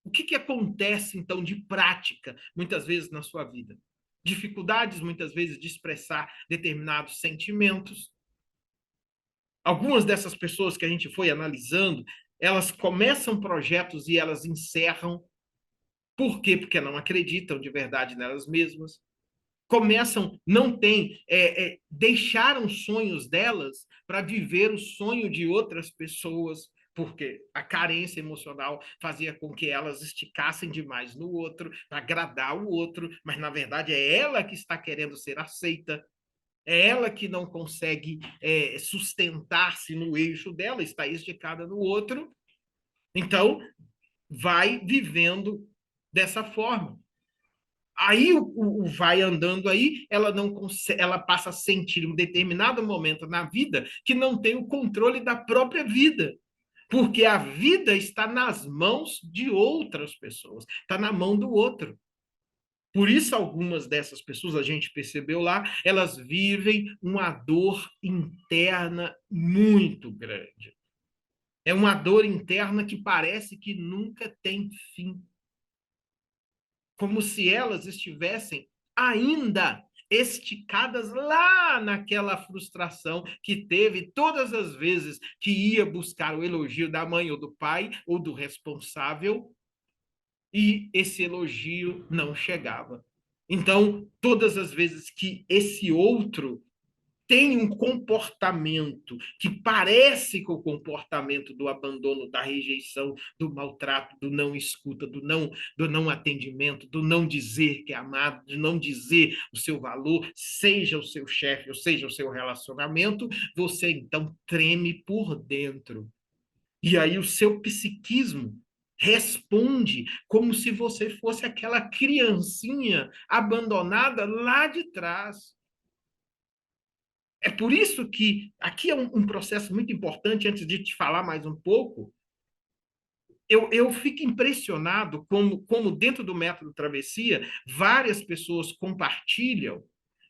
o que acontece, então, de prática, muitas vezes, na sua vida? Dificuldades, muitas vezes, de expressar determinados sentimentos. Algumas dessas pessoas que a gente foi analisando, elas começam projetos e elas encerram. Por quê? Porque não acreditam de verdade nelas mesmas. Começam, não têm, deixaram sonhos delas para viver o sonho de outras pessoas, porque a carência emocional fazia com que elas esticassem demais no outro, para agradar o outro, mas na verdade é ela que está querendo ser aceita, é ela que não consegue sustentar-se no eixo dela, está esticada no outro, então vai vivendo dessa forma. Aí o vai andando aí, ela não consegue, ela passa a sentir um determinado momento na vida que não tem o controle da própria vida, porque a vida está nas mãos de outras pessoas, está na mão do outro. Por isso, algumas dessas pessoas, a gente percebeu lá, elas vivem uma dor interna muito grande. É uma dor interna que parece que nunca tem fim, como se elas estivessem ainda esticadas lá naquela frustração que teve todas as vezes que ia buscar o elogio da mãe ou do pai ou do responsável e esse elogio não chegava. Então, todas as vezes que esse outro tem um comportamento que parece com o comportamento do abandono, da rejeição, do maltrato, do não escuta, do não atendimento, do não dizer que é amado, de não dizer o seu valor, seja o seu chefe ou seja o seu relacionamento, você então treme por dentro. E aí o seu psiquismo responde como se você fosse aquela criancinha abandonada lá de trás. É por isso que aqui é um processo muito importante, antes de te falar mais um pouco, eu fico impressionado como dentro do método Travessia, várias pessoas compartilham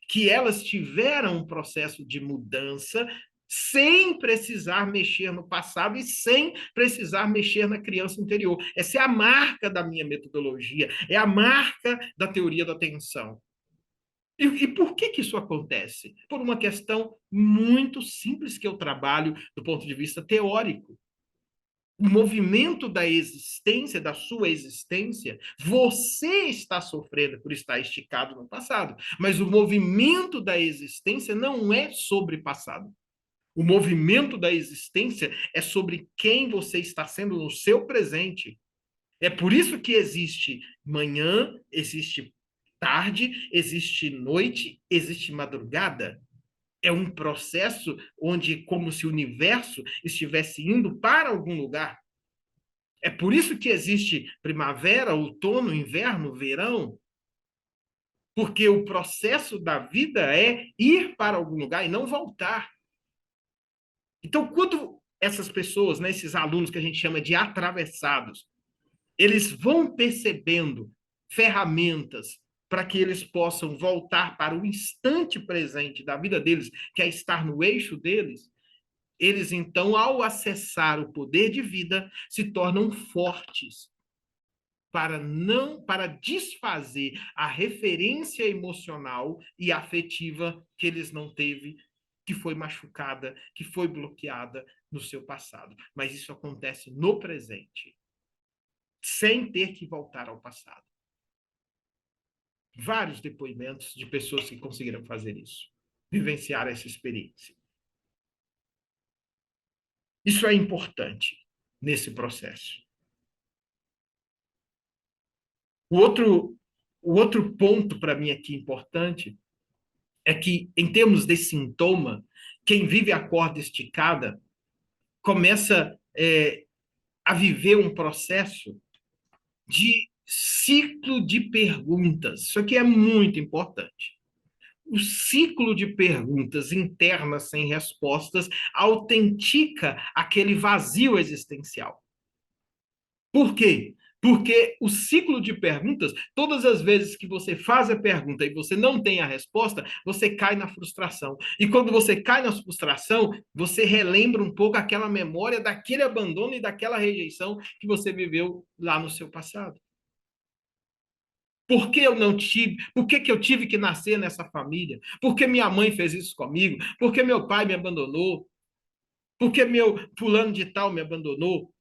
que elas tiveram um processo de mudança, sem precisar mexer no passado e sem precisar mexer na criança interior. Essa é a marca da minha metodologia, é a marca da teoria da atenção. E por que isso acontece? Por uma questão muito simples que eu trabalho do ponto de vista teórico. O movimento da existência, da sua existência, você está sofrendo por estar esticado no passado, mas o movimento da existência não é sobre passado. O movimento da existência é sobre quem você está sendo no seu presente. É por isso que existe manhã, existe tarde, existe noite, existe madrugada. É um processo onde, como se o universo estivesse indo para algum lugar. É por isso que existe primavera, outono, inverno, verão, porque o processo da vida é ir para algum lugar e não voltar. Então, quando essas pessoas, né, esses alunos que a gente chama de atravessados, eles vão percebendo ferramentas para que eles possam voltar para o instante presente da vida deles, que é estar no eixo deles, eles então, ao acessar o poder de vida, se tornam fortes para desfazer a referência emocional e afetiva que eles não teve, que foi machucada, que foi bloqueada no seu passado. Mas isso acontece no presente, sem ter que voltar ao passado. Vários depoimentos de pessoas que conseguiram fazer isso, vivenciar essa experiência. Isso é importante nesse processo. O outro ponto para mim aqui importante é que, em termos de sintoma, quem vive a corda esticada começa a viver um processo de ciclo de perguntas. Isso aqui é muito importante. O ciclo de perguntas internas sem respostas autentica aquele vazio existencial. Por quê? Porque o ciclo de perguntas, todas as vezes que você faz a pergunta e você não tem a resposta, você cai na frustração. E quando você cai na frustração, você relembra um pouco aquela memória daquele abandono e daquela rejeição que você viveu lá no seu passado. Por que eu não tive? Por que eu tive que nascer nessa família? Por que minha mãe fez isso comigo? Por que meu pai me abandonou? Por que meu fulano de tal me abandonou?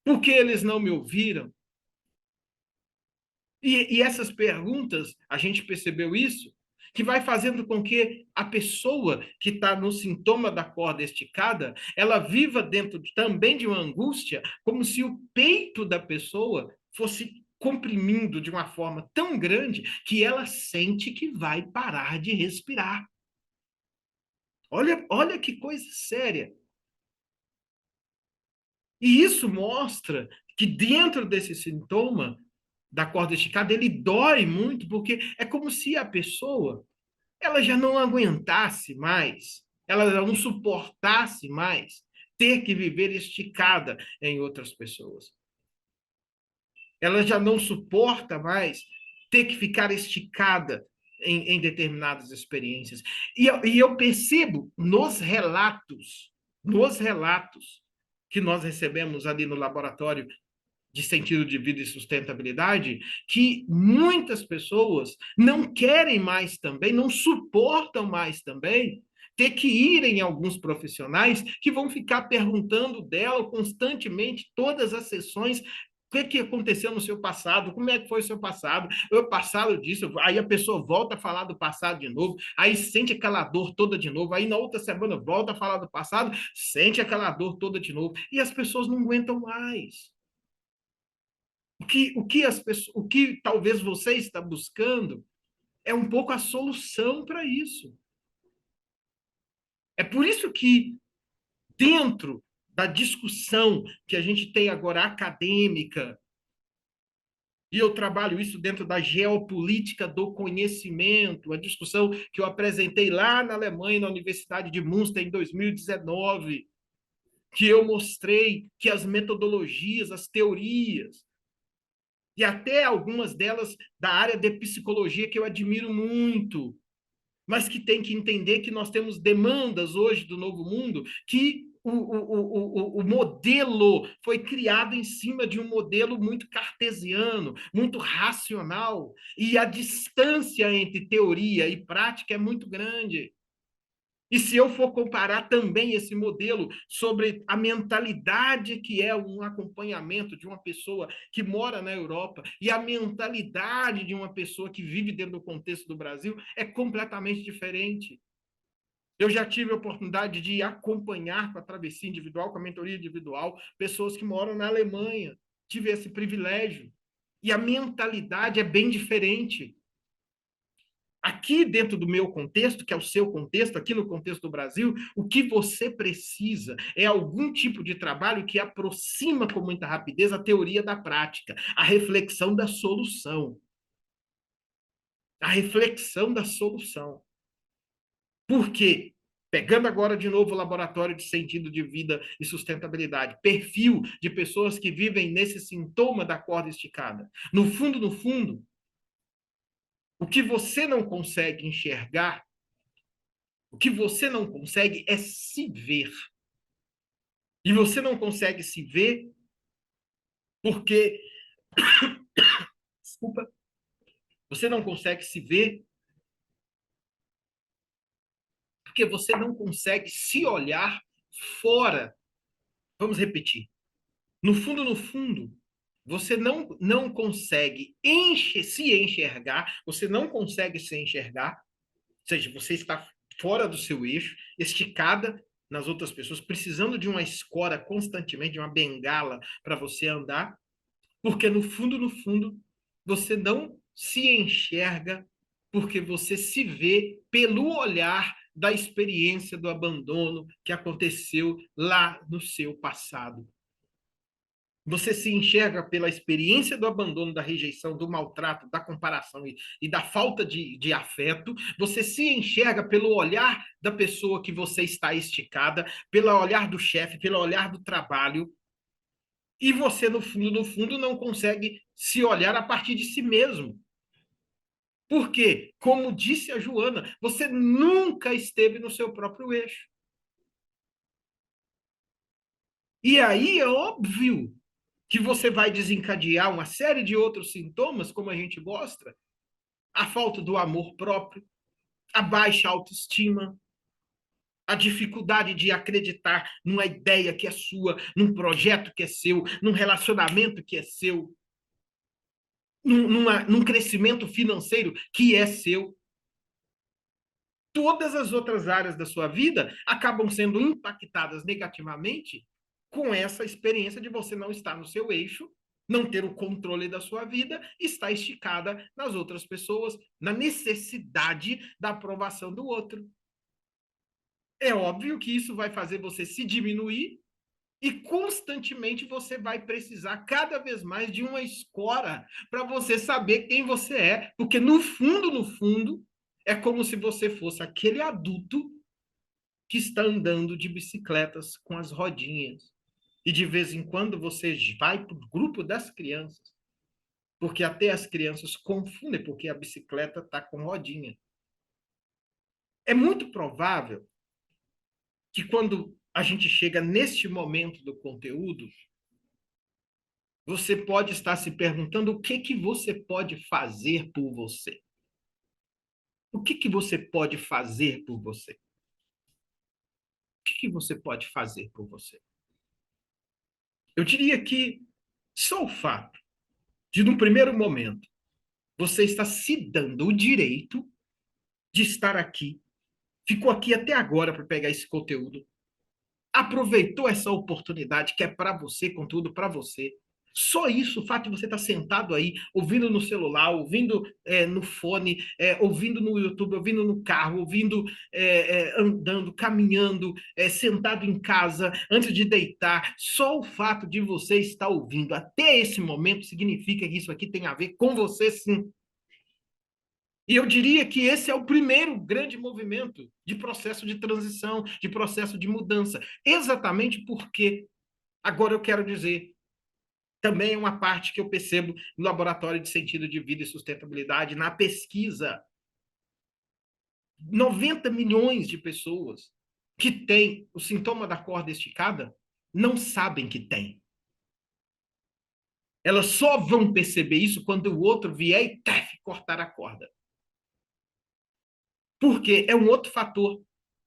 Por que eles não me ouviram? E essas perguntas, a gente percebeu isso, que vai fazendo com que a pessoa que está no sintoma da corda esticada, ela viva dentro também de uma angústia, como se o peito da pessoa fosse comprimindo de uma forma tão grande que ela sente que vai parar de respirar. Olha que coisa séria. E isso mostra que dentro desse sintoma da corda esticada, ele dói muito, porque é como se a pessoa ela já não aguentasse mais, ela já não suportasse mais ter que viver esticada em outras pessoas. Ela já não suporta mais ter que ficar esticada em determinadas experiências. E eu percebo nos relatos que nós recebemos ali no laboratório de sentido de vida e sustentabilidade, que muitas pessoas não querem mais também, não suportam mais também ter que ir em alguns profissionais que vão ficar perguntando dela constantemente, todas as sessões, o que aconteceu no seu passado, como é que foi o seu passado, o passado disso, aí a pessoa volta a falar do passado de novo, aí sente aquela dor toda de novo, aí na outra semana volta a falar do passado, sente aquela dor toda de novo, e as pessoas não aguentam mais. O que talvez você está buscando é um pouco a solução para isso. É por isso que, dentro da discussão que a gente tem agora acadêmica, e eu trabalho isso dentro da geopolítica do conhecimento, a discussão que eu apresentei lá na Alemanha, na Universidade de Münster, em 2019, que eu mostrei que as metodologias, as teorias, e até algumas delas da área de psicologia que eu admiro muito, mas que tem que entender que nós temos demandas hoje do novo mundo, que o modelo foi criado em cima de um modelo muito cartesiano, muito racional, e a distância entre teoria e prática é muito grande. E se eu for comparar também esse modelo sobre a mentalidade que é um acompanhamento de uma pessoa que mora na Europa e a mentalidade de uma pessoa que vive dentro do contexto do Brasil, é completamente diferente. Eu já tive a oportunidade de acompanhar com a travessia individual, com a mentoria individual, pessoas que moram na Alemanha. Tive esse privilégio. E a mentalidade é bem diferente. Aqui dentro do meu contexto, que é o seu contexto, aqui no contexto do Brasil, o que você precisa é algum tipo de trabalho que aproxima com muita rapidez a teoria da prática, a reflexão da solução. A reflexão da solução. Por quê? Pegando agora de novo o laboratório de sentido de vida e sustentabilidade, perfil de pessoas que vivem nesse sintoma da corda esticada. No fundo, o que você não consegue enxergar, o que você não consegue é se ver. E você não consegue se ver porque, desculpa, você não consegue se ver porque você não consegue se olhar fora. Vamos repetir. No fundo, você não consegue se enxergar, você não consegue se enxergar, ou seja, você está fora do seu eixo, esticada nas outras pessoas, precisando de uma escora constantemente, de uma bengala para você andar, porque no fundo, você não se enxerga porque você se vê pelo olhar da experiência do abandono que aconteceu lá no seu passado. Você se enxerga pela experiência do abandono, da rejeição, do maltrato, da comparação e da falta de afeto. Você se enxerga pelo olhar da pessoa que você está esticada, pelo olhar do chefe, pelo olhar do trabalho. E você, no fundo, não consegue se olhar a partir de si mesmo. Por quê? Como disse a Joana, você nunca esteve no seu próprio eixo. E aí é óbvio que você vai desencadear uma série de outros sintomas, como a gente mostra, a falta do amor próprio, a baixa autoestima, a dificuldade de acreditar numa ideia que é sua, num projeto que é seu, num relacionamento que é seu, num crescimento financeiro que é seu. Todas as outras áreas da sua vida acabam sendo impactadas negativamente com essa experiência de você não estar no seu eixo, não ter o controle da sua vida, estar esticada nas outras pessoas, na necessidade da aprovação do outro. É óbvio que isso vai fazer você se diminuir e constantemente você vai precisar cada vez mais de uma escora para você saber quem você é, porque no fundo, é como se você fosse aquele adulto que está andando de bicicletas com as rodinhas. E de vez em quando você vai para o grupo das crianças, porque até as crianças confundem, porque a bicicleta está com rodinha. É muito provável que quando a gente chega neste momento do conteúdo, você pode estar se perguntando o que você pode fazer por você. O que você pode fazer por você? O que você pode fazer por você? Eu diria que só o fato de, num primeiro momento, você estar se dando o direito de estar aqui, ficou aqui até agora para pegar esse conteúdo, aproveitou essa oportunidade que é para você, conteúdo para você. Só isso, o fato de você estar sentado aí, ouvindo no celular, ouvindo no fone, ouvindo no YouTube, ouvindo no carro, ouvindo andando, caminhando, sentado em casa, antes de deitar, só o fato de você estar ouvindo até esse momento significa que isso aqui tem a ver com você, sim. E eu diria que esse é o primeiro grande movimento de processo de transição, de processo de mudança. Exatamente porque, agora eu quero dizer, também é uma parte que eu percebo no laboratório de sentido de vida e sustentabilidade, na pesquisa. 90 milhões de pessoas que têm o sintoma da corda esticada não sabem que tem. Elas só vão perceber isso quando o outro vier e cortar a corda. Porque é um outro fator.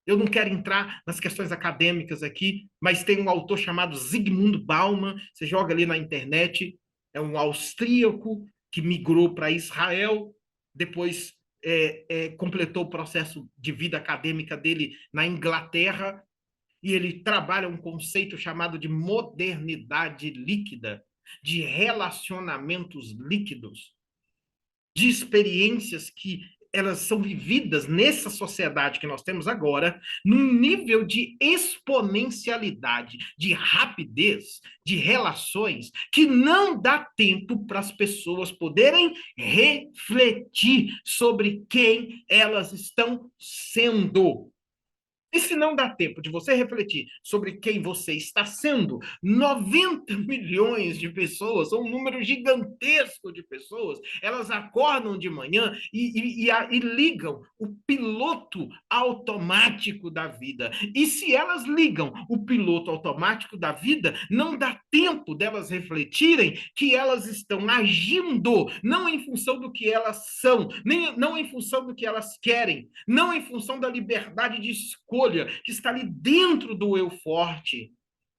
Eu não quero entrar nas questões acadêmicas aqui, mas tem um autor chamado Zygmunt Bauman, você joga ali na internet, é um austríaco que migrou para Israel, depois completou o processo de vida acadêmica dele na Inglaterra, e ele trabalha um conceito chamado de modernidade líquida, de relacionamentos líquidos, de experiências que elas são vividas nessa sociedade que nós temos agora, num nível de exponencialidade, de rapidez, de relações, que não dá tempo para as pessoas poderem refletir sobre quem elas estão sendo. E se não dá tempo de você refletir sobre quem você está sendo, 90 milhões de pessoas, um número gigantesco de pessoas, elas acordam de manhã e ligam o piloto automático da vida. E se elas ligam o piloto automático da vida, não dá tempo delas refletirem que elas estão agindo não em função do que elas são, nem não em função do que elas querem, não em função da liberdade de escolha que está ali dentro do eu forte,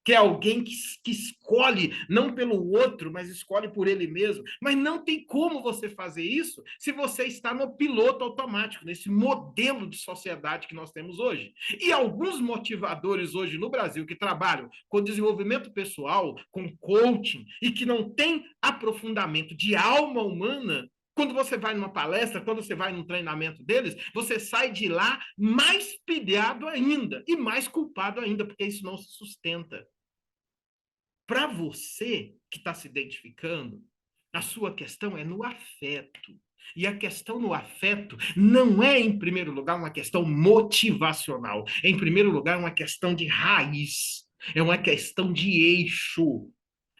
que é alguém que escolhe não pelo outro, mas escolhe por ele mesmo. Mas não tem como você fazer isso se você está no piloto automático, nesse modelo de sociedade que nós temos hoje. E alguns motivadores hoje no Brasil que trabalham com desenvolvimento pessoal, com coaching, e que não têm aprofundamento de alma humana, quando você vai numa palestra, quando você vai num treinamento deles, você sai de lá mais pilhado ainda e mais culpado ainda, porque isso não se sustenta. Para você que está se identificando, a sua questão é no afeto. E a questão no afeto não é, em primeiro lugar, uma questão motivacional. Em primeiro lugar, é uma questão de raiz. É uma questão de eixo.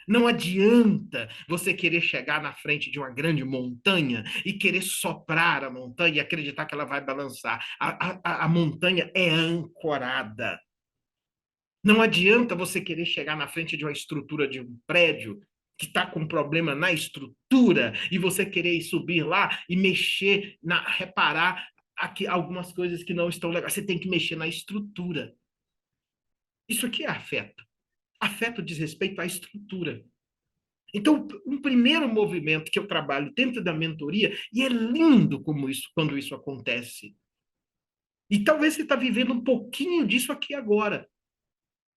Não adianta você querer chegar na frente de uma grande montanha e querer soprar a montanha e acreditar que ela vai balançar. A montanha é ancorada. Não adianta você querer chegar na frente de uma estrutura de um prédio que está com problema na estrutura e você querer subir lá e mexer, reparar aqui algumas coisas que não estão legais. Você tem que mexer na estrutura. Isso aqui é afeto. Afeto diz respeito à estrutura. Então, um primeiro movimento que eu trabalho dentro da mentoria, e é lindo como isso, quando isso acontece. E talvez você está vivendo um pouquinho disso aqui agora.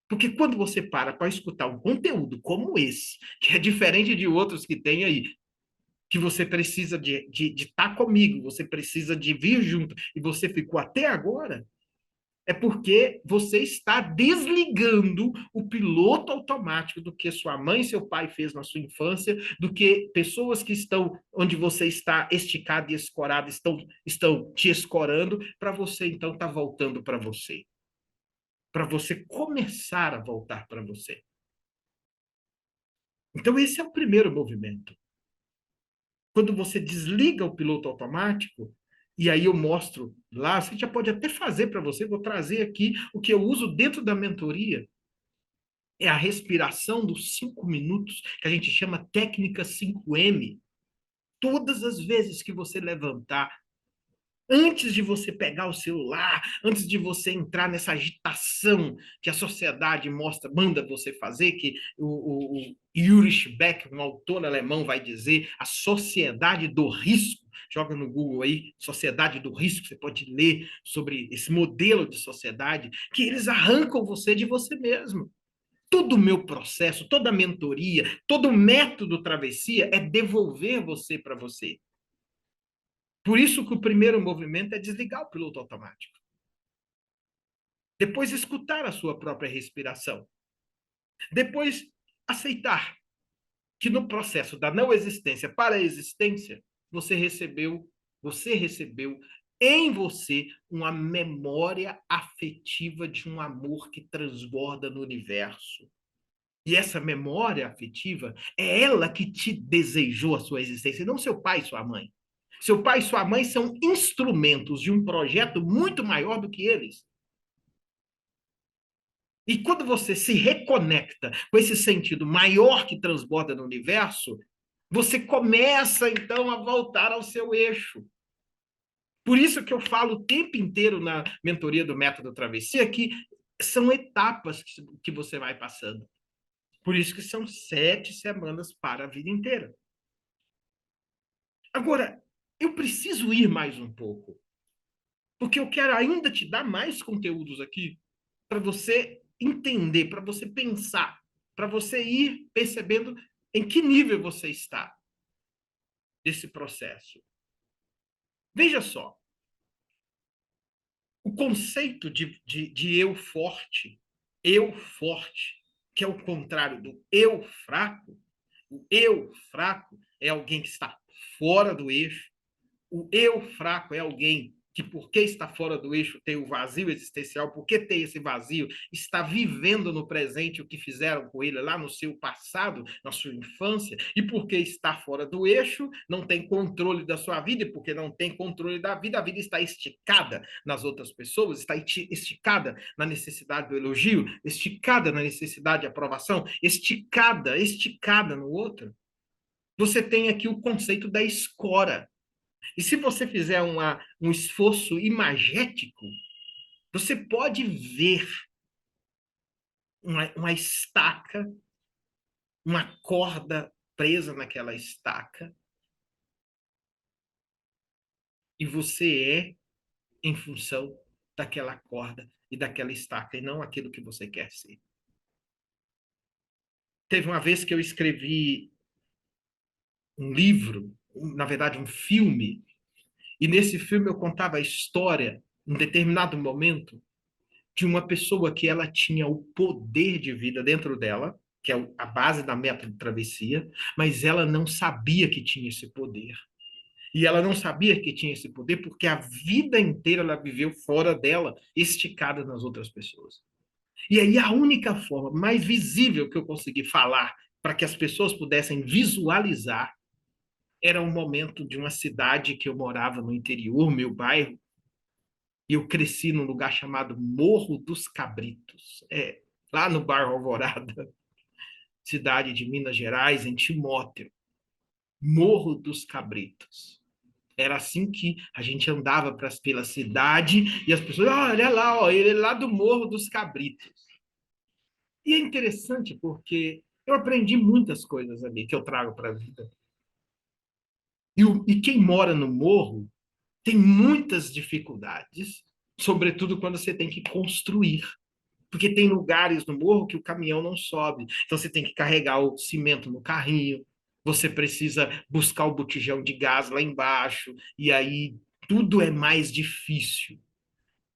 Porque quando você para escutar um conteúdo como esse, que é diferente de outros que tem aí, que você precisa de estar comigo, você precisa de vir junto, e você ficou até agora, é porque você está desligando o piloto automático do que sua mãe e seu pai fez na sua infância, do que pessoas que estão onde você está esticado e escorado estão te escorando, para você então estar voltando para você. Para você começar a voltar para você. Então, esse é o primeiro movimento. Quando você desliga o piloto automático, e aí eu mostro lá, você já pode até fazer para você, vou trazer aqui o que eu uso dentro da mentoria, é a respiração dos 5 minutos, que a gente chama técnica 5M. Todas as vezes que você levantar, antes de você pegar o celular, antes de você entrar nessa agitação que a sociedade manda você fazer, que o Ulrich Beck, um autor alemão, vai dizer, a sociedade do risco. Joga no Google aí, sociedade do risco, você pode ler sobre esse modelo de sociedade, que eles arrancam você de você mesmo. Todo o meu processo, toda a mentoria, todo o método travessia é devolver você para você. Por isso que o primeiro movimento é desligar o piloto automático. Depois, escutar a sua própria respiração. Depois, aceitar que no processo da não existência para a existência, você recebeu em você uma memória afetiva de um amor que transborda no universo. E essa memória afetiva é ela que te desejou a sua existência, não seu pai e sua mãe. Seu pai e sua mãe são instrumentos de um projeto muito maior do que eles. E quando você se reconecta com esse sentido maior que transborda no universo, você começa, então, a voltar ao seu eixo. Por isso que eu falo o tempo inteiro na mentoria do Método Travessia que são etapas que você vai passando. Por isso que são 7 semanas para a vida inteira. Agora, eu preciso ir mais um pouco, porque eu quero ainda te dar mais conteúdos aqui para você entender, para você pensar, para você ir percebendo em que nível você está desse processo. Veja só, o conceito de eu forte, que é o contrário do eu fraco, o eu fraco é alguém que está fora do eixo, o eu fraco é alguém que, porque está fora do eixo, tem o vazio existencial, porque tem esse vazio, está vivendo no presente o que fizeram com ele lá no seu passado, na sua infância, e porque está fora do eixo, não tem controle da sua vida, e porque não tem controle da vida, a vida está esticada nas outras pessoas, está esticada na necessidade do elogio, esticada na necessidade de aprovação, esticada no outro. Você tem aqui o conceito da escora. E se você fizer um esforço imagético, você pode ver uma estaca, uma corda presa naquela estaca, e você é em função daquela corda e daquela estaca, e não aquilo que você quer ser. Teve uma vez que eu escrevi um livro, na verdade, um filme, e nesse filme eu contava a história, em determinado momento, de uma pessoa que ela tinha o poder de vida dentro dela, que é a base da método de travessia, mas ela não sabia que tinha esse poder. E ela não sabia que tinha esse poder porque a vida inteira ela viveu fora dela, esticada nas outras pessoas. E aí a única forma mais visível que eu consegui falar para que as pessoas pudessem visualizar era um momento de uma cidade que eu morava no interior, meu bairro, e eu cresci num lugar chamado Morro dos Cabritos, lá no bairro Alvorada, cidade de Minas Gerais, em Timóteo. Morro dos Cabritos. Era assim que a gente andava pela cidade e as pessoas, olha lá, ó, ele é lá do Morro dos Cabritos. E é interessante porque eu aprendi muitas coisas ali que eu trago para a vida. E quem mora no morro tem muitas dificuldades, sobretudo quando você tem que construir. Porque tem lugares no morro que o caminhão não sobe. Então você tem que carregar o cimento no carrinho, você precisa buscar o botijão de gás lá embaixo, e aí tudo é mais difícil.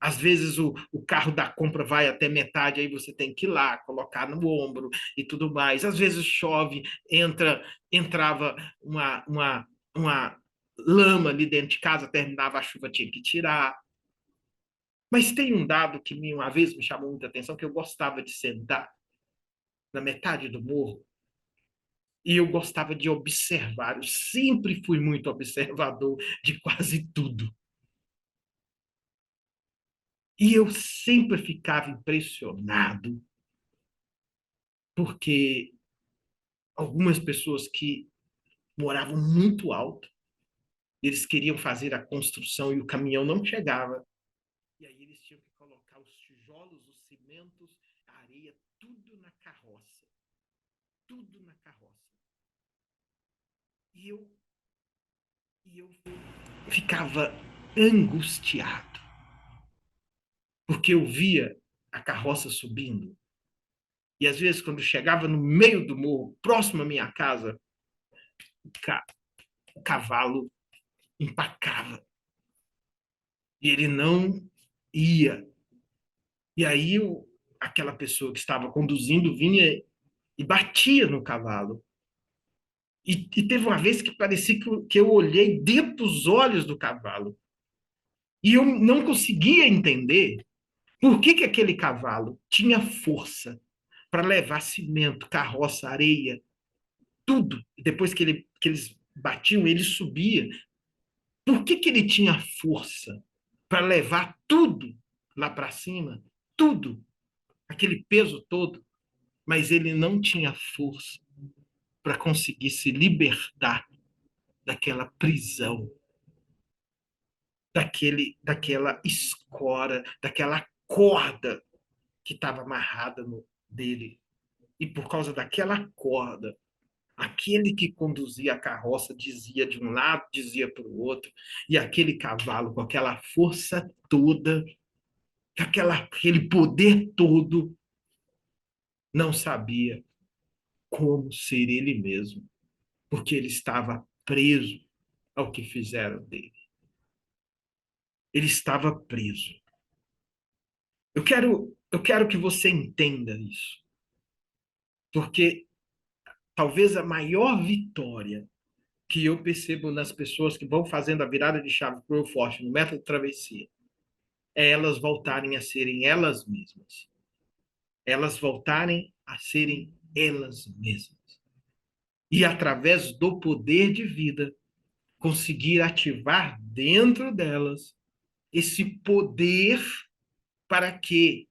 Às vezes o carro da compra vai até metade, aí você tem que ir lá, colocar no ombro e tudo mais. Às vezes chove, entrava uma lama ali dentro de casa, terminava a chuva, tinha que tirar. Mas tem um dado que uma vez me chamou muita atenção, que eu gostava de sentar na metade do morro e eu gostava de observar. Eu sempre fui muito observador de quase tudo. E eu sempre ficava impressionado porque algumas pessoas que moravam muito alto, eles queriam fazer a construção e o caminhão não chegava. E aí eles tinham que colocar os tijolos, os cimentos, a areia, tudo na carroça. Tudo na carroça. E eu ficava angustiado, porque eu via a carroça subindo. E às vezes, quando chegava no meio do morro, próximo à minha casa, o cavalo empacava. E ele não ia. E aí aquela pessoa que estava conduzindo vinha e batia no cavalo. E teve uma vez que parecia que eu olhei dentro dos olhos do cavalo. E eu não conseguia entender por que aquele cavalo tinha força para levar cimento, carroça, areia, tudo. E depois que eles batiam, ele subia. Por que que ele tinha força para levar tudo lá para cima? Tudo, aquele peso todo, mas ele não tinha força para conseguir se libertar daquela prisão, daquela escora, daquela corda que estava amarrada no dele. E por causa daquela corda, aquele que conduzia a carroça dizia de um lado, dizia para o outro, e aquele cavalo com aquela força toda, aquele poder todo, não sabia como ser ele mesmo, porque ele estava preso ao que fizeram dele. Ele estava preso. Eu quero que você entenda isso, porque talvez a maior vitória que eu percebo nas pessoas que vão fazendo a virada de chave para o forte no método travessia é elas voltarem a serem elas mesmas. Elas voltarem a serem elas mesmas. E através do poder de vida, conseguir ativar dentro delas esse poder para que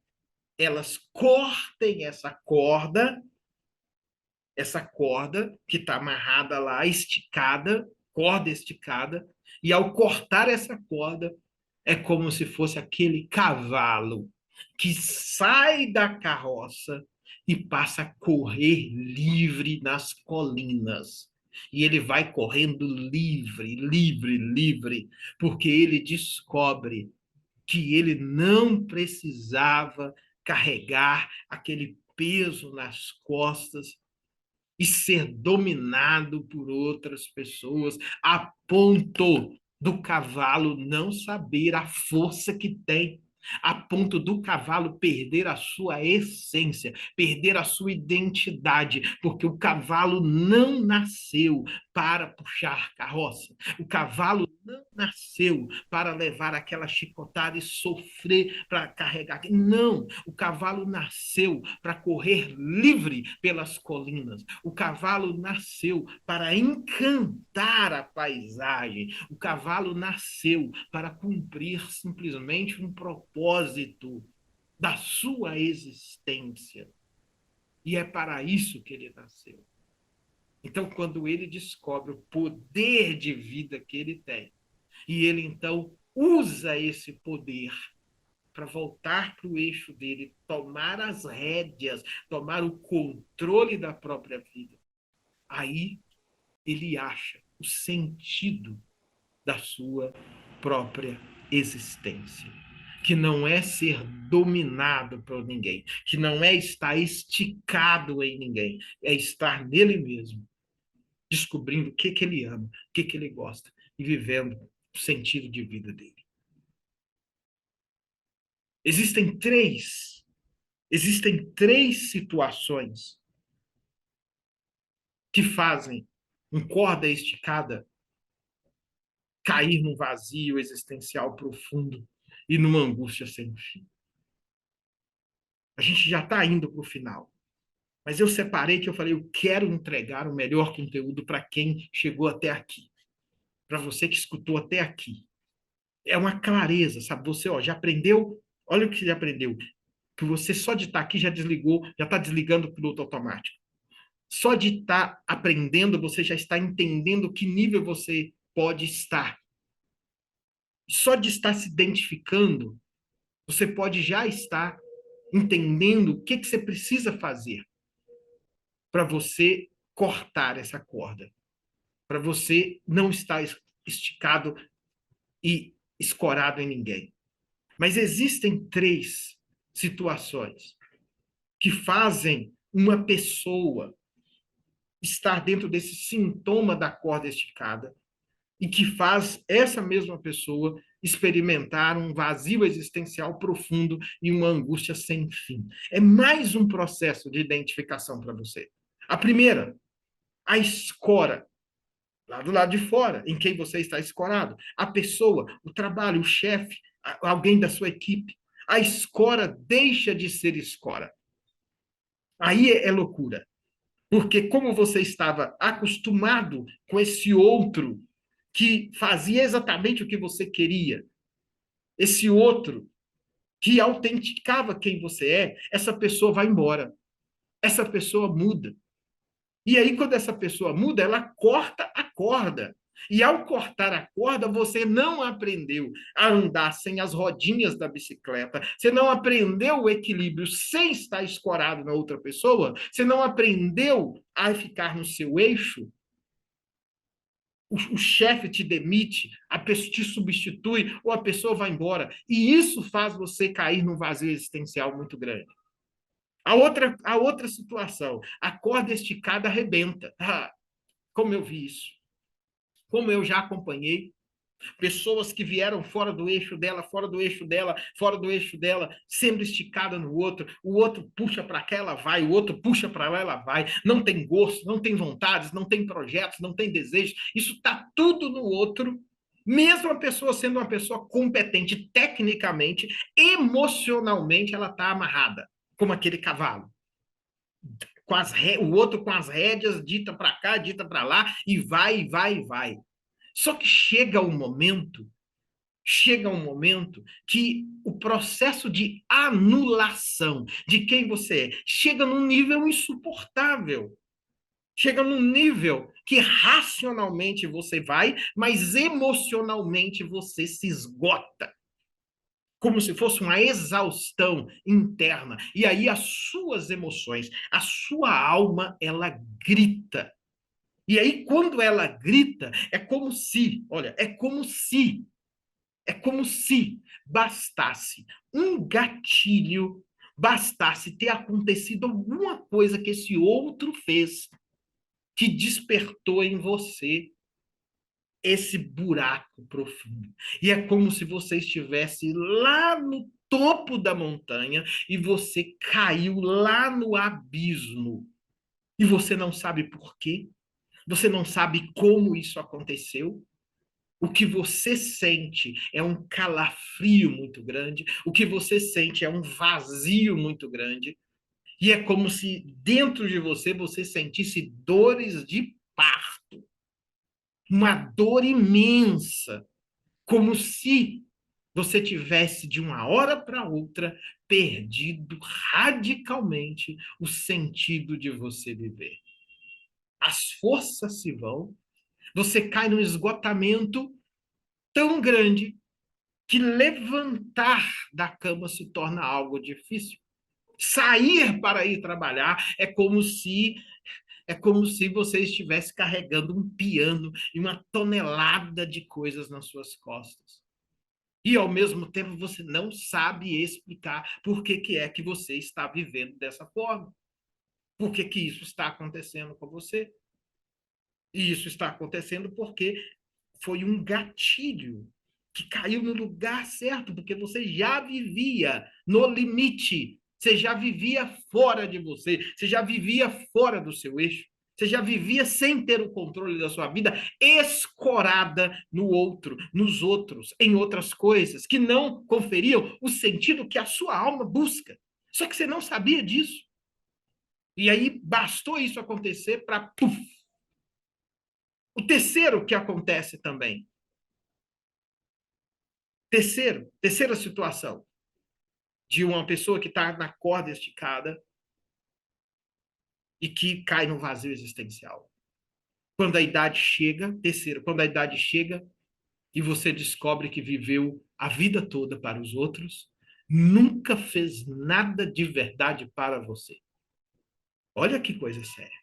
elas cortem essa corda que está amarrada lá, esticada, corda esticada, e ao cortar essa corda, é como se fosse aquele cavalo que sai da carroça e passa a correr livre nas colinas. E ele vai correndo livre, livre, livre, porque ele descobre que ele não precisava carregar aquele peso nas costas e ser dominado por outras pessoas, a ponto do cavalo não saber a força que tem, a ponto do cavalo perder a sua essência, perder a sua identidade, porque o cavalo não nasceu para puxar carroça. O cavalo não nasceu para levar aquela chicotada e sofrer para carregar. Não, o cavalo nasceu para correr livre pelas colinas. O cavalo nasceu para encantar a paisagem. O cavalo nasceu para cumprir simplesmente um propósito da sua existência. E é para isso que ele nasceu. Então, quando ele descobre o poder de vida que ele tem, e ele então usa esse poder para voltar para o eixo dele, tomar as rédeas, tomar o controle da própria vida, aí ele acha o sentido da sua própria existência, que não é ser dominado por ninguém, que não é estar esticado em ninguém, é estar nele mesmo, descobrindo o que ele ama, o que ele gosta e vivendo o sentido de vida dele. Existem três, existem três situações que fazem um corda esticada cair num vazio existencial profundo e numa angústia sem fim. A gente já está indo para o final. Mas eu separei que eu falei, eu quero entregar o melhor conteúdo para quem chegou até aqui. Para você que escutou até aqui. É uma clareza, sabe? Você já aprendeu, olha o que você aprendeu. Que você só de estar aqui já desligou, já está desligando o piloto automático. Só de estar aprendendo, você já está entendendo que nível você pode estar. Só de estar se identificando, você pode já estar entendendo o que você precisa fazer para você cortar essa corda, para você não estar esticado e escorado em ninguém. Mas existem três situações que fazem uma pessoa estar dentro desse sintoma da corda esticada e que faz essa mesma pessoa experimentar um vazio existencial profundo e uma angústia sem fim. É mais um processo de identificação para você. A primeira, a escora, lá do lado de fora, em quem você está escorado. A pessoa, o trabalho, o chefe, alguém da sua equipe. A escora deixa de ser escora. Aí é loucura. Porque como você estava acostumado com esse outro que fazia exatamente o que você queria, esse outro que autenticava quem você é, essa pessoa vai embora. Essa pessoa muda. E aí, quando essa pessoa muda, ela corta a corda. E ao cortar a corda, você não aprendeu a andar sem as rodinhas da bicicleta, você não aprendeu o equilíbrio sem estar escorado na outra pessoa, você não aprendeu a ficar no seu eixo. O chefe te demite, a pessoa te substitui ou a pessoa vai embora. E isso faz você cair num vazio existencial muito grande. A outra situação, a corda esticada arrebenta. Ah, como eu vi isso. Como eu já acompanhei pessoas que vieram fora do eixo dela, fora do eixo dela, fora do eixo dela, sempre esticada no outro, o outro puxa para cá, ela vai, o outro puxa para lá, ela vai, não tem gosto, não tem vontades, não tem projetos, não tem desejos, isso está tudo no outro, mesmo a pessoa sendo uma pessoa competente tecnicamente, emocionalmente ela está amarrada, como aquele cavalo. O outro com as rédeas, dita para cá, dita para lá, e vai, e vai, e vai. Só que chega um momento que o processo de anulação de quem você é chega num nível insuportável. Chega num nível que racionalmente você vai, mas emocionalmente você se esgota. Como se fosse uma exaustão interna. E aí as suas emoções, a sua alma, ela grita. E aí, quando ela grita, é como se bastasse um gatilho, bastasse ter acontecido alguma coisa que esse outro fez que despertou em você esse buraco profundo. E é como se você estivesse lá no topo da montanha e você caiu lá no abismo. E você não sabe por quê, você não sabe como isso aconteceu. O que você sente é um calafrio muito grande, o que você sente é um vazio muito grande, e é como se dentro de você sentisse dores de parto, uma dor imensa, como se você tivesse de uma hora para outra perdido radicalmente o sentido de você viver. As forças se vão, você cai num esgotamento tão grande que levantar da cama se torna algo difícil. Sair para ir trabalhar é como se você estivesse carregando um piano e uma tonelada de coisas nas suas costas. E, ao mesmo tempo, você não sabe explicar por que é que você está vivendo dessa forma. Por que isso está acontecendo com você. E isso está acontecendo porque foi um gatilho que caiu no lugar certo, porque você já vivia no limite, você já vivia fora de você já vivia fora do seu eixo, você já vivia sem ter o controle da sua vida, escorada no outro, nos outros, em outras coisas que não conferiam o sentido que a sua alma busca. Só que você não sabia disso. E aí bastou isso acontecer para... O terceiro que acontece também, terceira situação de uma pessoa que está na corda esticada e que cai no vazio existencial. Quando a idade chega, terceiro, quando a idade chega e você descobre que viveu a vida toda para os outros, nunca fez nada de verdade para você. Olha que coisa séria.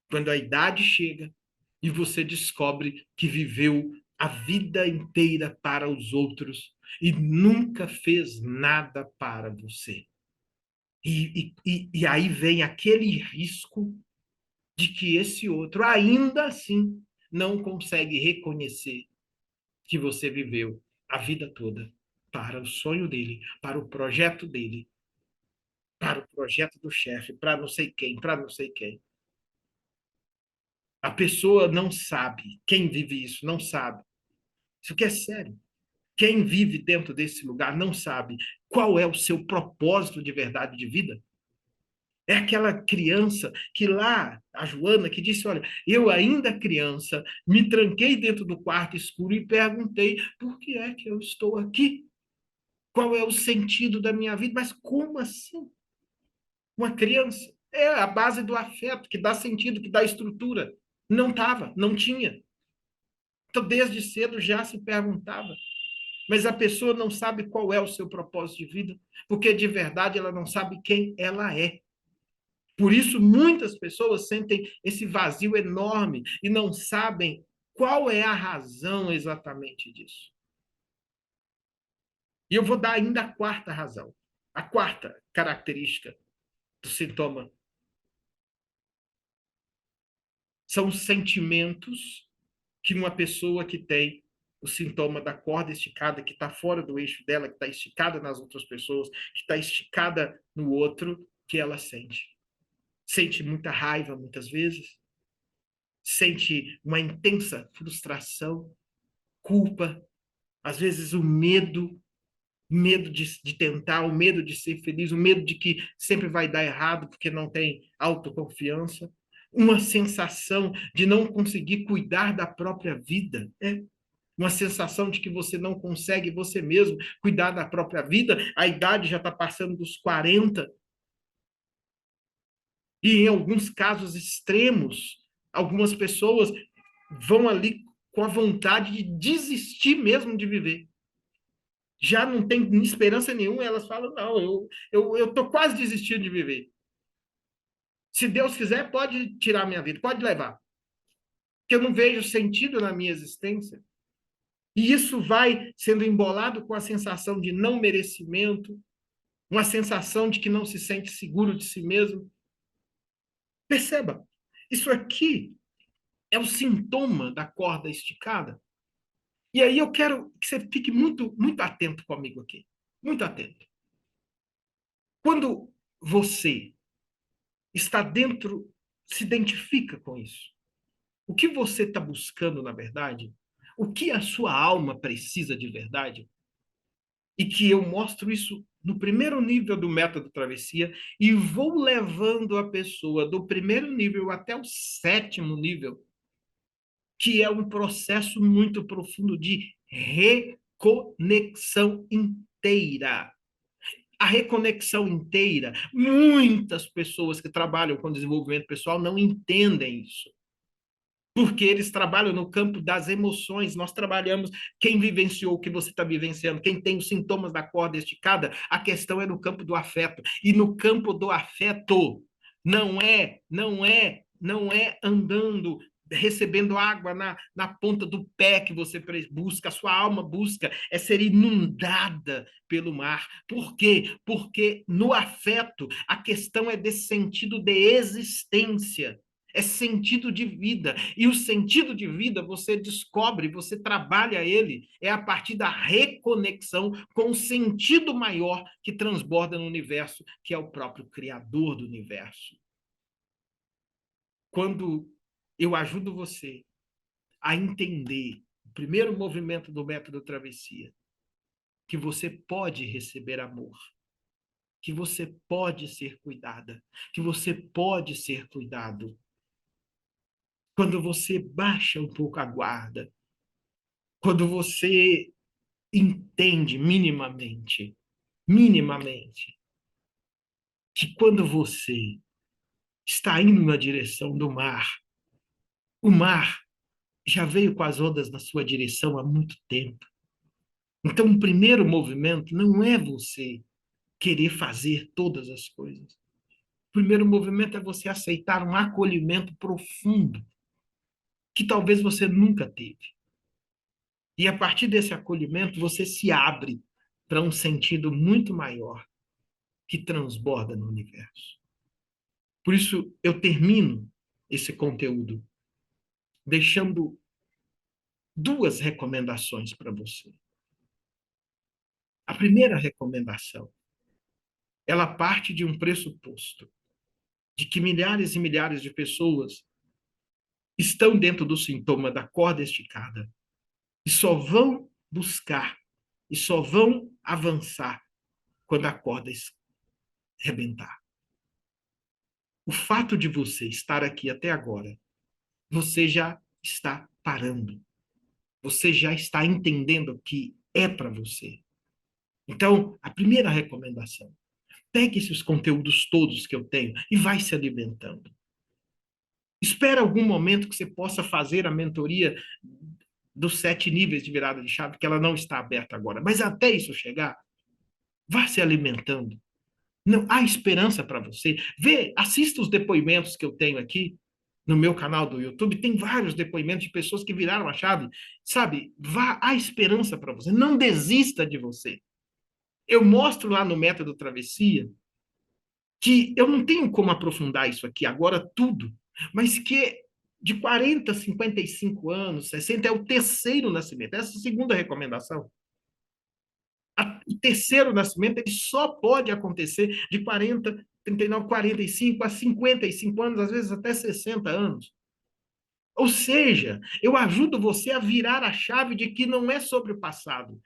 Quando a idade chega e você descobre que viveu a vida inteira para os outros e nunca fez nada para você. E aí vem aquele risco de que esse outro, ainda assim, não consegue reconhecer que você viveu a vida toda para o sonho dele, para o projeto dele, para o projeto do chefe, para não sei quem, para não sei quem. A pessoa não sabe, quem vive isso não sabe. Isso que é sério. Quem vive dentro desse lugar não sabe qual é o seu propósito de verdade de vida. É aquela criança que lá, a Joana, que disse: olha, eu ainda criança, me tranquei dentro do quarto escuro e perguntei: por que é que eu estou aqui? Qual é o sentido da minha vida? Mas como assim? Uma criança é a base do afeto, que dá sentido, que dá estrutura. Não estava, não tinha. Então, desde cedo já se perguntava. Mas a pessoa não sabe qual é o seu propósito de vida, porque de verdade ela não sabe quem ela é. Por isso, muitas pessoas sentem esse vazio enorme e não sabem qual é a razão exatamente disso. E eu vou dar ainda a quarta razão, a quarta característica do sintoma. São os sentimentos que uma pessoa que tem o sintoma da corda esticada, que está fora do eixo dela, que está esticada nas outras pessoas, que está esticada no outro, que ela sente. Sente muita raiva, muitas vezes, sente uma intensa frustração, culpa, às vezes o medo de tentar, o medo de ser feliz, o medo de que sempre vai dar errado porque não tem autoconfiança, uma sensação de não conseguir cuidar da própria vida, uma sensação de que você não consegue você mesmo cuidar da própria vida, a idade já está passando dos 40, e em alguns casos extremos, algumas pessoas vão ali com a vontade de desistir mesmo de viver. Já não tem esperança nenhuma, elas falam: não, eu tô quase desistindo de viver. Se Deus quiser, pode tirar minha vida, pode levar. Porque eu não vejo sentido na minha existência. E isso vai sendo embolado com a sensação de não merecimento, uma sensação de que não se sente seguro de si mesmo. Perceba, isso aqui é o sintoma da corda esticada. E aí eu quero que você fique muito, muito atento comigo aqui. Muito atento. Quando você está dentro, se identifica com isso. O que você está buscando, na verdade, o que a sua alma precisa de verdade, e que eu mostro isso no primeiro nível do método travessia e vou levando a pessoa do primeiro nível até o sétimo nível, que é um processo muito profundo de reconexão inteira. A reconexão inteira, muitas pessoas que trabalham com desenvolvimento pessoal não entendem isso. Porque eles trabalham no campo das emoções. Nós trabalhamos quem vivenciou o que você está vivenciando, quem tem os sintomas da corda esticada, a questão é no campo do afeto. E no campo do afeto, não é andando, recebendo água na ponta do pé que você busca, a sua alma busca, é ser inundada pelo mar. Por quê? Porque no afeto, a questão é desse sentido de existência. É sentido de vida. E o sentido de vida você descobre, você trabalha ele, é a partir da reconexão com o sentido maior que transborda no universo, que é o próprio Criador do universo. Quando eu ajudo você a entender o primeiro movimento do método travessia, que você pode receber amor, que você pode ser cuidada, que você pode ser cuidado, quando você baixa um pouco a guarda, quando você entende minimamente, que quando você está indo na direção do mar, o mar já veio com as ondas na sua direção há muito tempo. Então, o primeiro movimento não é você querer fazer todas as coisas. O primeiro movimento é você aceitar um acolhimento profundo, que talvez você nunca teve. E a partir desse acolhimento, você se abre para um sentido muito maior que transborda no universo. Por isso, eu termino esse conteúdo deixando duas recomendações para você. A primeira recomendação, ela parte de um pressuposto de que milhares e milhares de pessoas estão dentro do sintoma da corda esticada e só vão buscar e só vão avançar quando a corda rebentar. O fato de você estar aqui até agora, você já está parando. Você já está entendendo que é para você. Então, a primeira recomendação: pegue esses conteúdos todos que eu tenho e vai se alimentando. Espera algum momento que você possa fazer a mentoria dos 7 níveis de virada de chave, que ela não está aberta agora. Mas até isso chegar, vá se alimentando. Não há esperança para você. Vê, assista os depoimentos que eu tenho aqui no meu canal do YouTube. Tem vários depoimentos de pessoas que viraram a chave. Sabe, vá, há esperança para você. Não desista de você. Eu mostro lá no Método Travessia que eu não tenho como aprofundar isso aqui agora tudo, mas que de 40 a 55 anos, 60 é o terceiro nascimento. Essa é a segunda recomendação. O terceiro nascimento ele só pode acontecer de 40, 39, 45 a 55 anos, às vezes até 60 anos. Ou seja, eu ajudo você a virar a chave de que não é sobre o passado,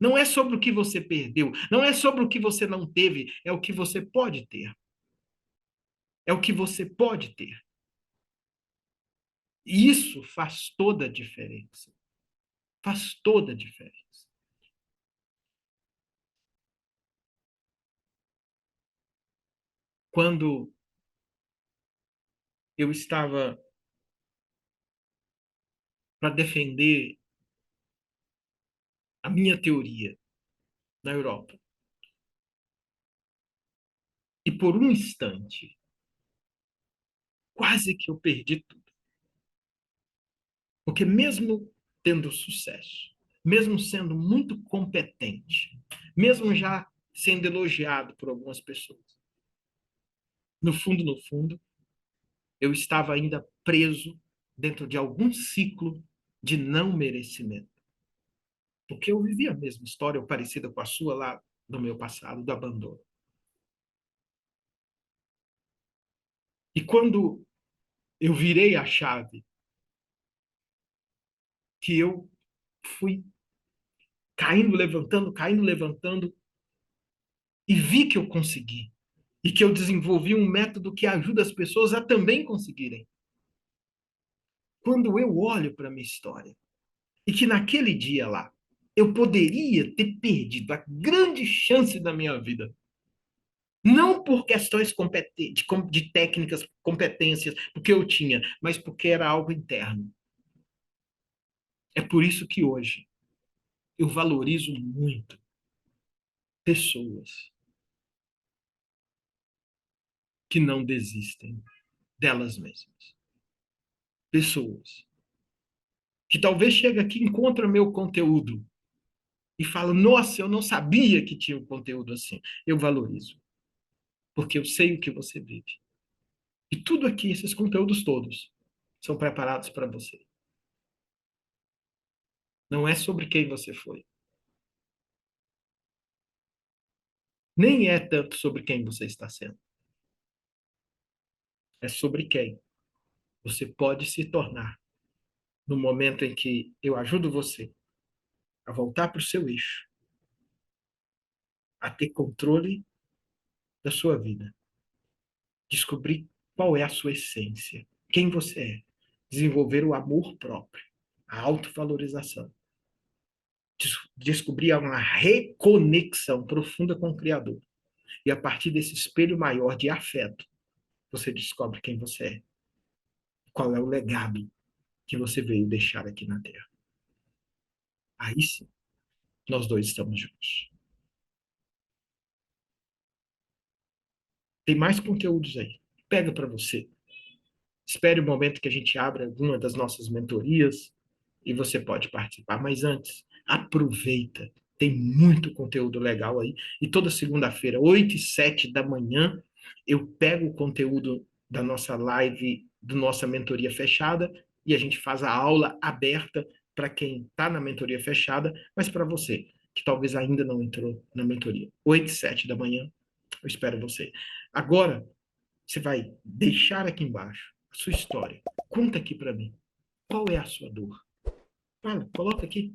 não é sobre o que você perdeu, não é sobre o que você não teve, é o que você pode ter. É o que você pode ter. E isso faz toda a diferença. Faz toda a diferença. Quando eu estava para defender a minha teoria na Europa, e por um instante, quase que eu perdi tudo. Porque mesmo tendo sucesso, mesmo sendo muito competente, mesmo já sendo elogiado por algumas pessoas, no fundo, eu estava ainda preso dentro de algum ciclo de não merecimento. Porque eu vivi a mesma história, ou parecida com a sua lá no meu passado, do abandono. E quando eu virei a chave, que eu fui caindo, levantando, e vi que eu consegui. E que eu desenvolvi um método que ajuda as pessoas a também conseguirem. Quando eu olho para a minha história, e que naquele dia lá, eu poderia ter perdido a grande chance da minha vida. Não por questões de técnicas, competências, porque eu tinha, mas porque era algo interno. É por isso que hoje eu valorizo muito pessoas que não desistem delas mesmas. Pessoas que talvez chegue aqui e encontra meu conteúdo e fala: nossa, eu não sabia que tinha um conteúdo assim. Eu valorizo, porque eu sei o que você vive. E tudo aqui, esses conteúdos todos, são preparados para você. Não é sobre quem você foi. Nem é tanto sobre quem você está sendo. É sobre quem você pode se tornar no momento em que eu ajudo você a voltar para o seu eixo, a ter controle da sua vida, descobrir qual é a sua essência, quem você é, desenvolver o amor próprio, a autovalorização, descobrir uma reconexão profunda com o Criador. E a partir desse espelho maior de afeto, você descobre quem você é, qual é o legado que você veio deixar aqui na Terra. Aí sim, nós dois estamos juntos. Tem mais conteúdos aí. Pega para você. Espere o momento que a gente abra alguma das nossas mentorias e você pode participar. Mas antes, aproveita. Tem muito conteúdo legal aí. E toda segunda-feira, 8 e 7 da manhã, eu pego o conteúdo da nossa live, da nossa mentoria fechada, e a gente faz a aula aberta para quem está na mentoria fechada, mas para você, que talvez ainda não entrou na mentoria. 8 e 7 da manhã, eu espero você. Agora, você vai deixar aqui embaixo a sua história. Conta aqui para mim. Qual é a sua dor? Fala, coloca aqui.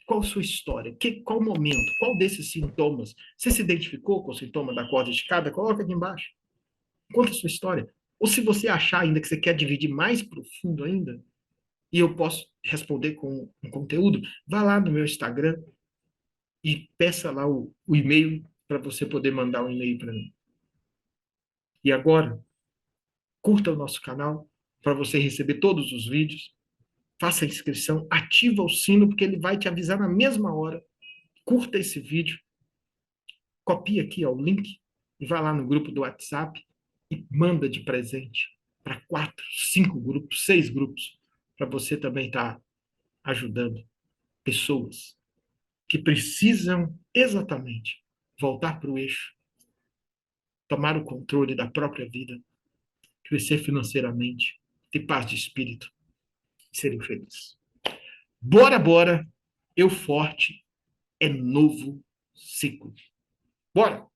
Qual a sua história? Qual momento? Qual desses sintomas? Você se identificou com o sintoma da corda esticada? Coloca aqui embaixo. Conta a sua história. Ou se você achar ainda que você quer dividir mais profundo ainda, e eu posso responder com um conteúdo, vá lá no meu Instagram e peça lá o e-mail para você poder mandar um e-mail para mim. E agora, curta o nosso canal para você receber todos os vídeos. Faça a inscrição, ativa o sino, porque ele vai te avisar na mesma hora. Curta esse vídeo, copia aqui ó, o link e vai lá no grupo do WhatsApp e manda de presente para 4, 5 grupos, 6 grupos, para você também estar ajudando pessoas que precisam exatamente voltar para o eixo, tomar o controle da própria vida, crescer financeiramente, ter paz de espírito e serem felizes. Bora, bora! Eu forte é novo ciclo. Bora!